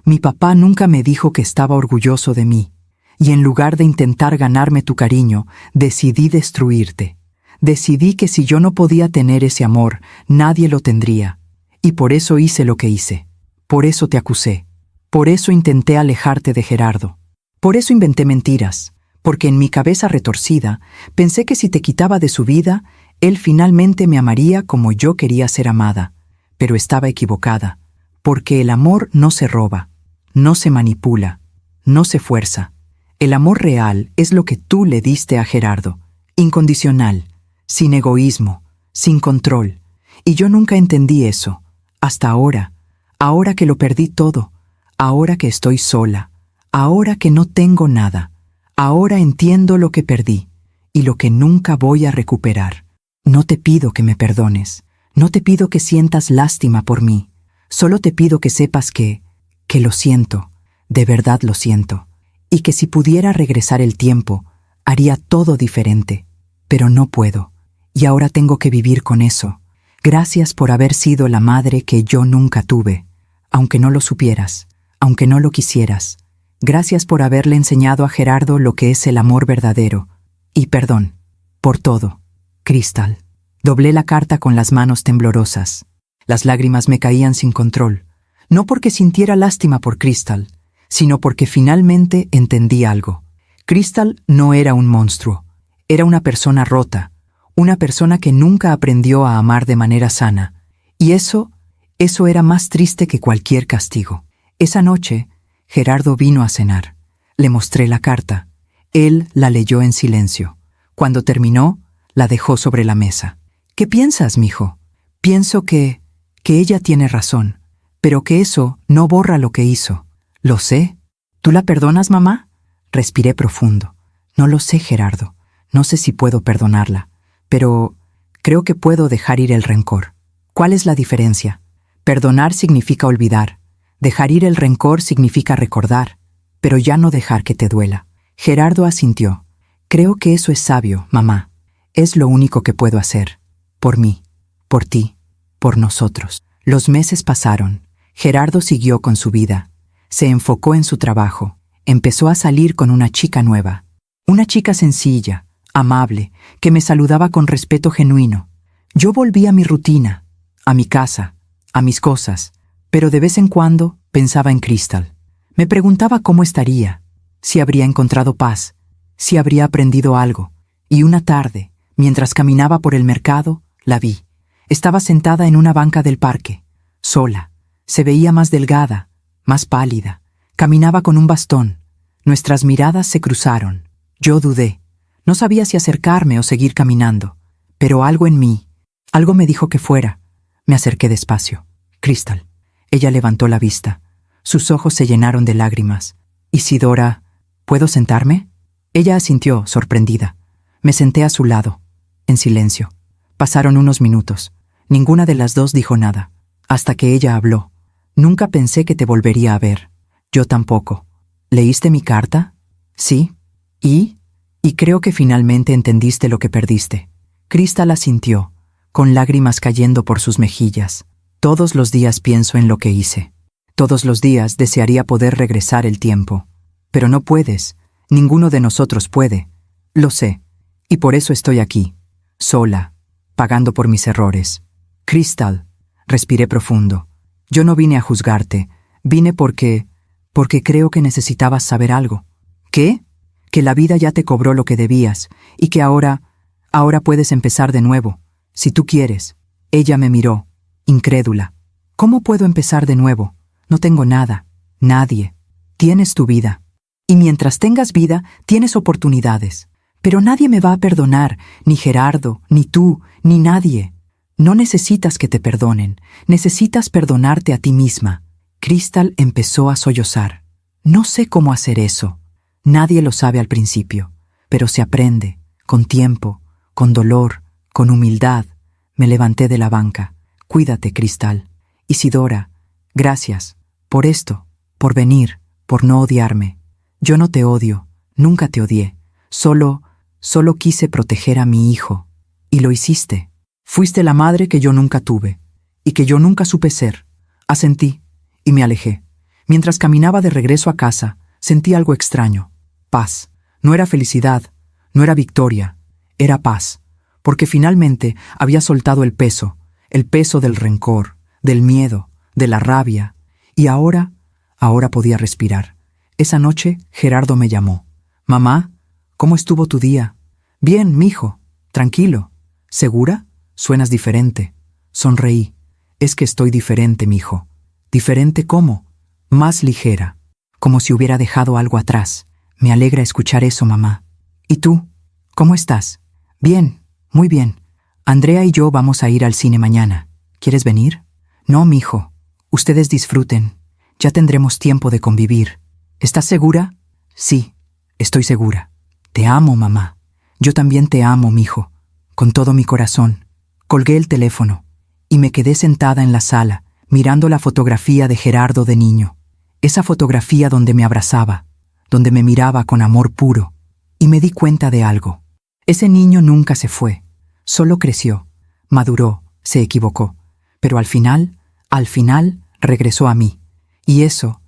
Mi papá nunca me dijo que estaba orgulloso de mí. Y en lugar de intentar ganarme tu cariño, decidí destruirte. Decidí que si yo no podía tener ese amor, nadie lo tendría. Y por eso hice lo que hice. Por eso te acusé. Por eso intenté alejarte de Gerardo. Por eso inventé mentiras. Porque en mi cabeza retorcida, pensé que si te quitaba de su vida, él finalmente me amaría como yo quería ser amada. Pero estaba equivocada. Porque el amor no se roba, no se manipula, no se fuerza. El amor real es lo que tú le diste a Gerardo. Incondicional, sin egoísmo, sin control. Y yo nunca entendí eso. Hasta ahora que lo perdí todo, ahora que estoy sola, ahora que no tengo nada, ahora entiendo lo que perdí y lo que nunca voy a recuperar. No te pido que me perdones, no te pido que sientas lástima por mí, solo te pido que sepas que lo siento, de verdad lo siento, y que si pudiera regresar el tiempo, haría todo diferente, pero no puedo, y ahora tengo que vivir con eso. Gracias por haber sido la madre que yo nunca tuve, aunque no lo supieras, aunque no lo quisieras. Gracias por haberle enseñado a Gerardo lo que es el amor verdadero. Y perdón, por todo. Crystal. Doblé la carta con las manos temblorosas. Las lágrimas me caían sin control, no porque sintiera lástima por Crystal, sino porque finalmente entendí algo. Crystal no era un monstruo, era una persona rota, una persona que nunca aprendió a amar de manera sana, y eso era más triste que cualquier castigo. Esa noche, Gerardo vino a cenar. Le mostré la carta. Él la leyó en silencio. Cuando terminó, la dejó sobre la mesa. ¿Qué piensas, mijo? Pienso que ella tiene razón, pero que eso no borra lo que hizo. Lo sé. ¿Tú la perdonas, mamá? Respiré profundo. No lo sé, Gerardo. No sé si puedo perdonarla, pero creo que puedo dejar ir el rencor. ¿Cuál es la diferencia? Perdonar significa olvidar. Dejar ir el rencor significa recordar, pero ya no dejar que te duela. Gerardo asintió. Creo que eso es sabio, mamá. Es lo único que puedo hacer. Por mí, por ti, por nosotros. Los meses pasaron. Gerardo siguió con su vida. Se enfocó en su trabajo. empezó a salir con una chica nueva. Una chica sencilla, amable, que me saludaba con respeto genuino. Yo volví a mi rutina, a mi casa, a mis cosas, pero de vez en cuando pensaba en Crystal. Me preguntaba cómo estaría, si habría encontrado paz, si habría aprendido algo. Y una tarde, mientras caminaba por el mercado, la vi. Estaba sentada en una banca del parque, sola. Se veía más delgada, más pálida. Caminaba con un bastón. Nuestras miradas se cruzaron. Yo dudé. No sabía si acercarme o seguir caminando. Pero algo en mí, algo me dijo que fuera. Me acerqué despacio. Crystal. Ella levantó la vista. Sus ojos se llenaron de lágrimas. Isidora, ¿puedo sentarme? Ella asintió, sorprendida. Me senté a su lado, en silencio. Pasaron unos minutos. Ninguna de las dos dijo nada, hasta que ella habló. Nunca pensé que te volvería a ver. Yo tampoco. ¿Leíste mi carta? Sí. ¿Y? Y creo que finalmente entendiste lo que perdiste. Crystal asintió, con lágrimas cayendo por sus mejillas. Todos los días pienso en lo que hice. Todos los días desearía poder regresar el tiempo. Pero no puedes. Ninguno de nosotros puede. Lo sé. Y por eso estoy aquí, sola, pagando por mis errores. Crystal, respiré profundo. Yo no vine a juzgarte. Vine porque creo que necesitabas saber algo. ¿Qué? Que la vida ya te cobró lo que debías y que ahora puedes empezar de nuevo, si tú quieres. Ella me miró, incrédula. ¿Cómo puedo empezar de nuevo? No tengo nada, nadie. Tienes tu vida. Y mientras tengas vida, tienes oportunidades. Pero nadie me va a perdonar, ni Gerardo, ni tú, ni nadie. No necesitas que te perdonen, necesitas perdonarte a ti misma. Crystal empezó a sollozar. No sé cómo hacer eso. Nadie lo sabe al principio, pero se aprende, con tiempo, con dolor, con humildad. Me levanté de la banca. Cuídate, Crystal. Isidora, gracias, por esto, por venir, por no odiarme. Yo no te odio, nunca te odié. Solo quise proteger a mi hijo. Y lo hiciste. Fuiste la madre que yo nunca tuve, y que yo nunca supe ser. Asentí, y me alejé. Mientras caminaba de regreso a casa, sentí algo extraño. Paz. No era felicidad, no era victoria, era paz. Porque finalmente había soltado el peso del rencor, del miedo, de la rabia. Y ahora podía respirar. Esa noche, Gerardo me llamó. «Mamá, ¿cómo estuvo tu día?» «Bien, mijo. Tranquilo». «¿Segura? Suenas diferente». Sonreí. «Es que estoy diferente, mijo». «¿Diferente cómo?» «Más ligera. Como si hubiera dejado algo atrás». «Me alegra escuchar eso, mamá». «¿Y tú? ¿Cómo estás?» «Bien, muy bien. Andrea y yo vamos a ir al cine mañana. ¿Quieres venir?» «No, mijo. Ustedes disfruten. Ya tendremos tiempo de convivir». «¿Estás segura?» «Sí, estoy segura». «Te amo, mamá». «Yo también te amo, mijo. Con todo mi corazón». Colgué el teléfono y me quedé sentada en la sala, mirando la fotografía de Gerardo de niño. Esa fotografía donde me abrazaba, donde me miraba con amor puro. Y me di cuenta de algo. Ese niño nunca se fue. Solo creció, maduró, se equivocó. Pero al final, regresó a mí. Y eso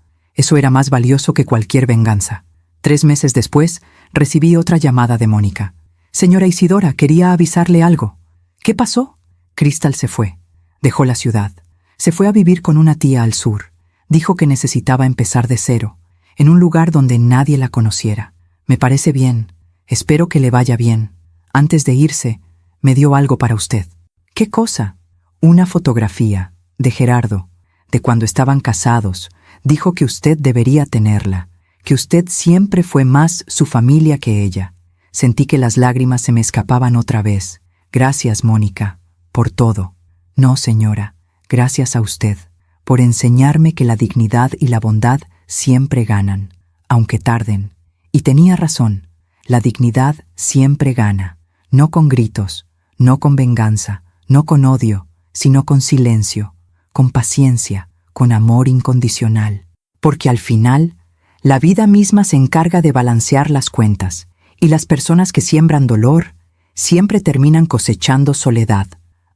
era más valioso que cualquier venganza. 3 meses después, recibí otra llamada de Mónica. «Señora Isidora, quería avisarle algo». «¿Qué pasó?» Crystal se fue. Dejó la ciudad. Se fue a vivir con una tía al sur. Dijo que necesitaba empezar de cero, en un lugar donde nadie la conociera. «Me parece bien. Espero que le vaya bien. Antes de irse, me dio algo para usted». «¿Qué cosa?» «Una fotografía de Gerardo, de cuando estaban casados. Dijo que usted debería tenerla, que usted siempre fue más su familia que ella». Sentí que las lágrimas se me escapaban otra vez. «Gracias, Mónica, por todo». «No, señora, gracias a usted, por enseñarme que la dignidad y la bondad siempre ganan, aunque tarden». Y tenía razón, la dignidad siempre gana, no con gritos, no con venganza, no con odio, sino con silencio, con paciencia, con amor incondicional. Porque al final, la vida misma se encarga de balancear las cuentas, y las personas que siembran dolor siempre terminan cosechando soledad.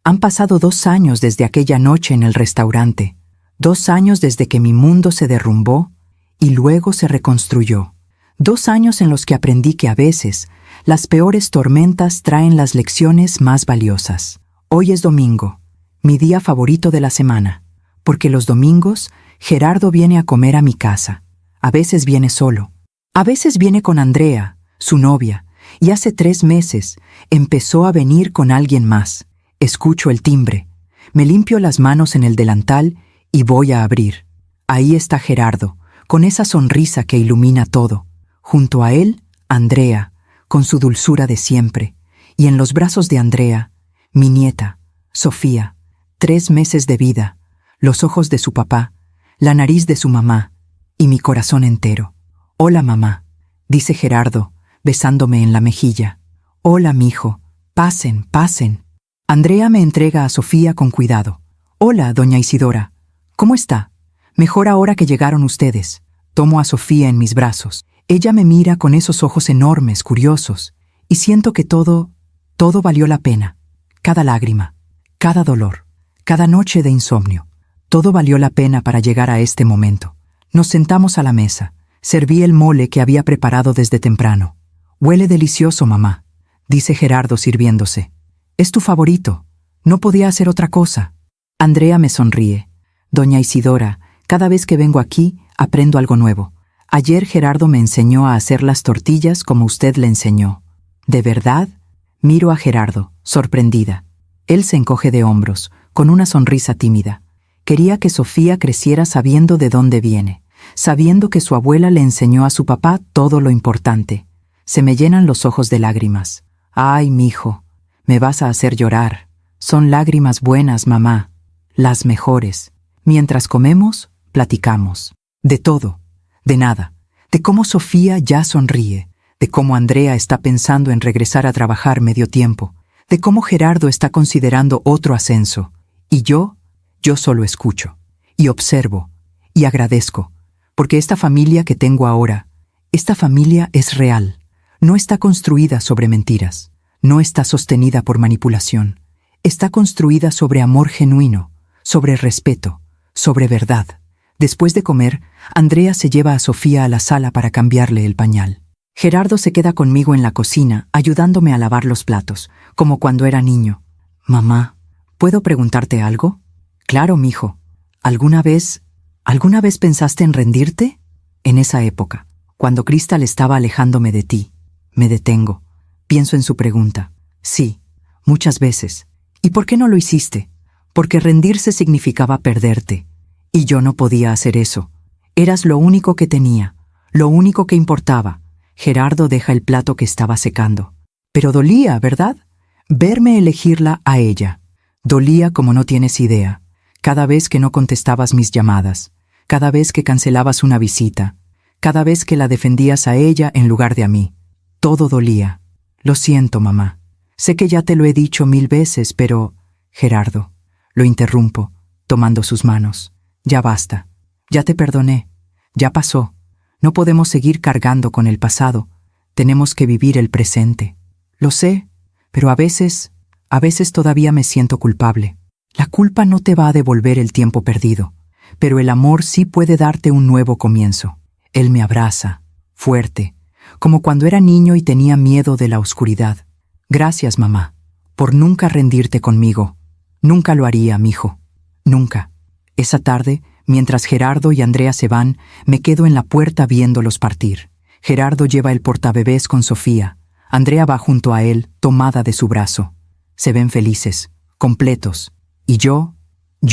Han pasado 2 años desde aquella noche en el restaurante, 2 años desde que mi mundo se derrumbó y luego se reconstruyó. 2 años en los que aprendí que a veces las peores tormentas traen las lecciones más valiosas. Hoy es domingo, mi día favorito de la semana, porque los domingos Gerardo viene a comer a mi casa. A veces viene solo, a veces viene con Andrea, su novia, y hace 3 meses empezó a venir con alguien más. Escucho el timbre, me limpio las manos en el delantal y voy a abrir. Ahí está Gerardo, con esa sonrisa que ilumina todo. Junto a él, Andrea, con su dulzura de siempre, y en los brazos de Andrea, mi nieta, Sofía, 3 meses de vida, los ojos de su papá, la nariz de su mamá, y mi corazón entero. «Hola, mamá», dice Gerardo, besándome en la mejilla. «Hola, mijo, pasen, pasen». Andrea me entrega a Sofía con cuidado. «Hola, doña Isidora, ¿cómo está? Mejor ahora que llegaron ustedes». Tomo a Sofía en mis brazos. Ella me mira con esos ojos enormes, curiosos, y siento que todo valió la pena. Cada lágrima, cada dolor, cada noche de insomnio. Todo valió la pena para llegar a este momento. Nos sentamos a la mesa. Serví el mole que había preparado desde temprano. «Huele delicioso, mamá», dice Gerardo sirviéndose. «Es tu favorito. No podía hacer otra cosa». Andrea me sonríe. «Doña Isidora, cada vez que vengo aquí, aprendo algo nuevo. Ayer Gerardo me enseñó a hacer las tortillas como usted le enseñó». «¿De verdad?». Miro a Gerardo, sorprendida. Él se encoge de hombros, con una sonrisa tímida. Quería que Sofía creciera sabiendo de dónde viene, sabiendo que su abuela le enseñó a su papá todo lo importante. Se me llenan los ojos de lágrimas. «Ay, mijo, me vas a hacer llorar. Son lágrimas buenas, mamá, las mejores». Mientras comemos, platicamos. De todo, de nada, de cómo Sofía ya sonríe, de cómo Andrea está pensando en regresar a trabajar medio tiempo, de cómo Gerardo está considerando otro ascenso. Y yo solo escucho, y observo, y agradezco, porque esta familia que tengo ahora, esta familia es real, no está construida sobre mentiras, no está sostenida por manipulación, está construida sobre amor genuino, sobre respeto, sobre verdad. Después de comer, Andrea se lleva a Sofía a la sala para cambiarle el pañal. Gerardo se queda conmigo en la cocina, ayudándome a lavar los platos, como cuando era niño. «Mamá, ¿puedo preguntarte algo?». «Claro, mijo. ¿Alguna vez pensaste en rendirte?». En esa época, cuando Crystal estaba alejándome de ti, me detengo. Pienso en su pregunta. «Sí, muchas veces». «¿Y por qué no lo hiciste?». «Porque rendirse significaba perderte. Y yo no podía hacer eso. Eras lo único que tenía, lo único que importaba». Gerardo deja el plato que estaba secando. «Pero dolía, ¿verdad? Verme elegirla a ella. Dolía como no tienes idea. Cada vez que no contestabas mis llamadas, cada vez que cancelabas una visita, cada vez que la defendías a ella en lugar de a mí. Todo dolía. Lo siento, mamá. Sé que ya te lo he dicho 1000 veces, pero...». «Gerardo», lo interrumpo, tomando sus manos. «Ya basta. Ya te perdoné. Ya pasó. No podemos seguir cargando con el pasado. Tenemos que vivir el presente. Lo sé, pero a veces todavía me siento culpable. La culpa no te va a devolver el tiempo perdido, pero el amor sí puede darte un nuevo comienzo». Él me abraza, fuerte, como cuando era niño y tenía miedo de la oscuridad. «Gracias, mamá, por nunca rendirte conmigo. Nunca lo haría, mijo. Nunca». Esa tarde, mientras Gerardo y Andrea se van, me quedo en la puerta viéndolos partir. Gerardo lleva el portabebés con Sofía. Andrea va junto a él, tomada de su brazo. Se ven felices, completos. Y yo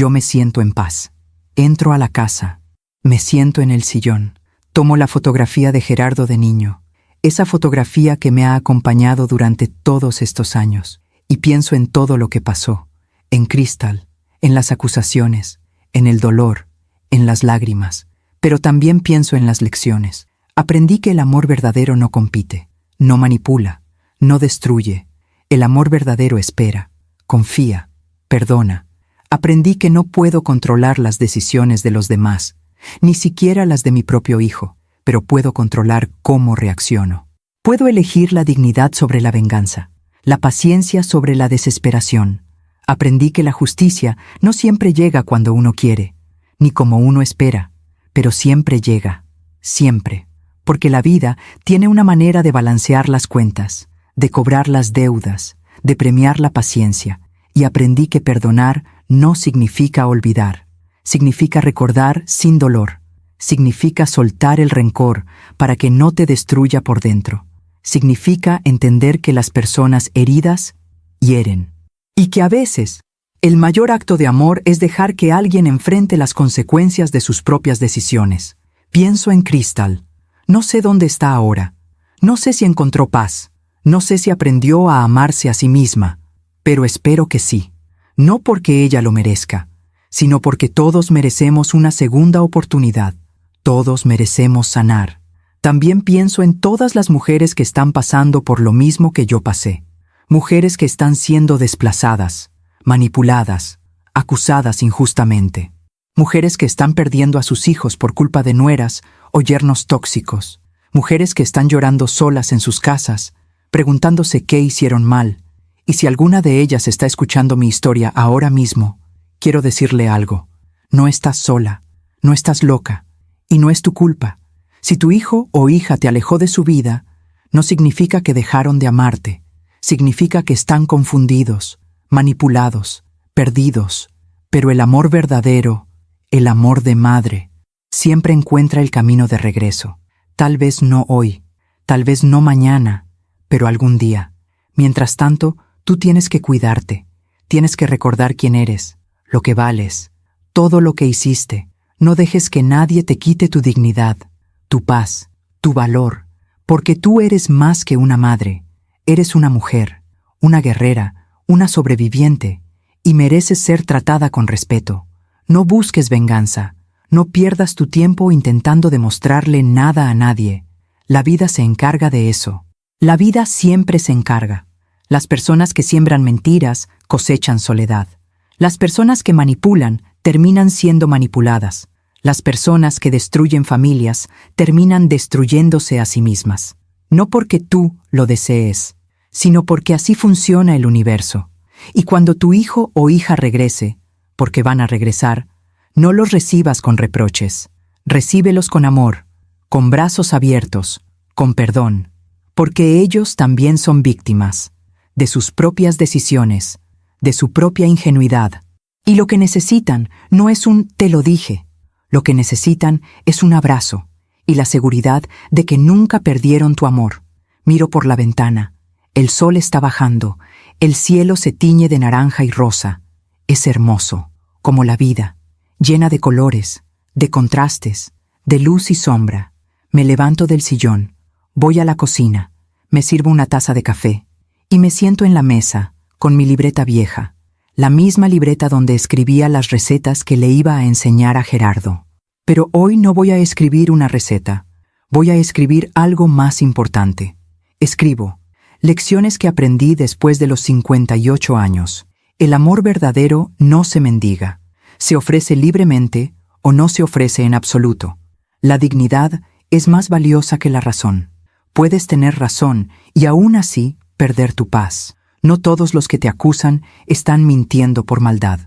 me siento en paz. Entro a la casa. Me siento en el sillón. Tomo la fotografía de Gerardo de niño. Esa fotografía que me ha acompañado durante todos estos años. Y pienso en todo lo que pasó. En Crystal, en las acusaciones, en el dolor, en las lágrimas. Pero también pienso en las lecciones. Aprendí que el amor verdadero no compite, no manipula, no destruye. El amor verdadero espera, confía, perdona. Aprendí que no puedo controlar las decisiones de los demás, ni siquiera las de mi propio hijo, pero puedo controlar cómo reacciono. Puedo elegir la dignidad sobre la venganza, la paciencia sobre la desesperación. Aprendí que la justicia no siempre llega cuando uno quiere, ni como uno espera, pero siempre llega, siempre, porque la vida tiene una manera de balancear las cuentas, de cobrar las deudas, de premiar la paciencia, y aprendí que perdonar no significa olvidar, significa recordar sin dolor, significa soltar el rencor para que no te destruya por dentro, significa entender que las personas heridas hieren, y que a veces el mayor acto de amor es dejar que alguien enfrente las consecuencias de sus propias decisiones. Pienso en Crystal. No sé dónde está ahora. No sé si encontró paz. No sé si aprendió a amarse a sí misma. Pero espero que sí. No porque ella lo merezca, sino porque todos merecemos una segunda oportunidad. Todos merecemos sanar. También pienso en todas las mujeres que están pasando por lo mismo que yo pasé. Mujeres que están siendo desplazadas, manipuladas, acusadas injustamente. Mujeres que están perdiendo a sus hijos por culpa de nueras o yernos tóxicos. Mujeres que están llorando solas en sus casas, preguntándose qué hicieron mal. Y si alguna de ellas está escuchando mi historia ahora mismo, quiero decirle algo. No estás sola, no estás loca, y no es tu culpa. Si tu hijo o hija te alejó de su vida, no significa que dejaron de amarte. Significa que están confundidos, manipulados, perdidos, pero el amor verdadero, el amor de madre, siempre encuentra el camino de regreso. Tal vez no hoy, tal vez no mañana, pero algún día. Mientras tanto, tú tienes que cuidarte, tienes que recordar quién eres, lo que vales, todo lo que hiciste. No dejes que nadie te quite tu dignidad, tu paz, tu valor, porque tú eres más que una madre, eres una mujer, una guerrera, una sobreviviente, y mereces ser tratada con respeto. No busques venganza, no pierdas tu tiempo intentando demostrarle nada a nadie. La vida se encarga de eso. La vida siempre se encarga. Las personas que siembran mentiras cosechan soledad. Las personas que manipulan terminan siendo manipuladas. Las personas que destruyen familias terminan destruyéndose a sí mismas. No porque tú lo desees, sino porque así funciona el universo. Y cuando tu hijo o hija regrese, porque van a regresar, no los recibas con reproches. Recíbelos con amor, con brazos abiertos, con perdón, porque ellos también son víctimas de sus propias decisiones, de su propia ingenuidad. Y lo que necesitan no es un «te lo dije», lo que necesitan es un abrazo y la seguridad de que nunca perdieron tu amor. Miro por la ventana. El sol está bajando, el cielo se tiñe de naranja y rosa. Es hermoso, como la vida, llena de colores, de contrastes, de luz y sombra. Me levanto del sillón, voy a la cocina, me sirvo una taza de café y me siento en la mesa con mi libreta vieja, la misma libreta donde escribía las recetas que le iba a enseñar a Gerardo. Pero hoy no voy a escribir una receta, voy a escribir algo más importante. Escribo lecciones que aprendí después de los 58 años. El amor verdadero no se mendiga, se ofrece libremente o no se ofrece en absoluto. La dignidad es más valiosa que la razón. Puedes tener razón y aún así perder tu paz. No todos los que te acusan están mintiendo por maldad.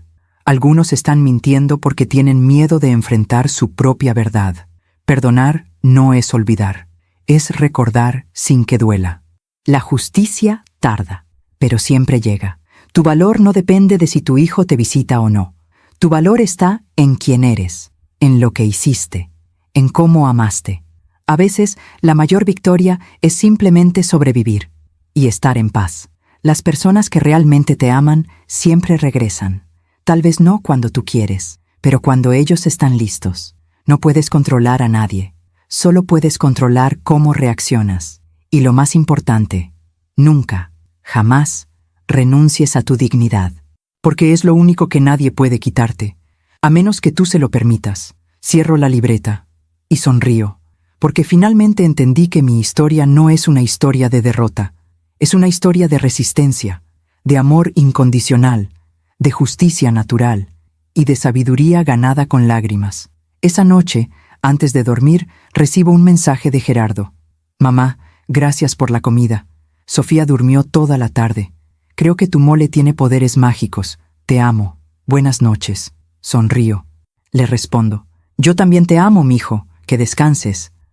Algunos están mintiendo porque tienen miedo de enfrentar su propia verdad. Perdonar no es olvidar, es recordar sin que duela. La justicia tarda, pero siempre llega. Tu valor no depende de si tu hijo te visita o no. Tu valor está en quién eres, en lo que hiciste, en cómo amaste. A veces, la mayor victoria es simplemente sobrevivir y estar en paz. Las personas que realmente te aman siempre regresan. Tal vez no cuando tú quieres, pero cuando ellos están listos. No puedes controlar a nadie, solo puedes controlar cómo reaccionas. Y lo más importante, nunca, jamás, renuncies a tu dignidad, porque es lo único que nadie puede quitarte, a menos que tú se lo permitas. Cierro la libreta y sonrío, porque finalmente entendí que mi historia no es una historia de derrota, es una historia de resistencia, de amor incondicional, de justicia natural y de sabiduría ganada con lágrimas. Esa noche, antes de dormir, recibo un mensaje de Gerardo. Mamá, gracias por la comida. Sofía durmió toda la tarde. Creo que tu mole tiene poderes mágicos. Te amo. Buenas noches. Sonrío. Le respondo. Yo también te amo, mijo. Que descanses.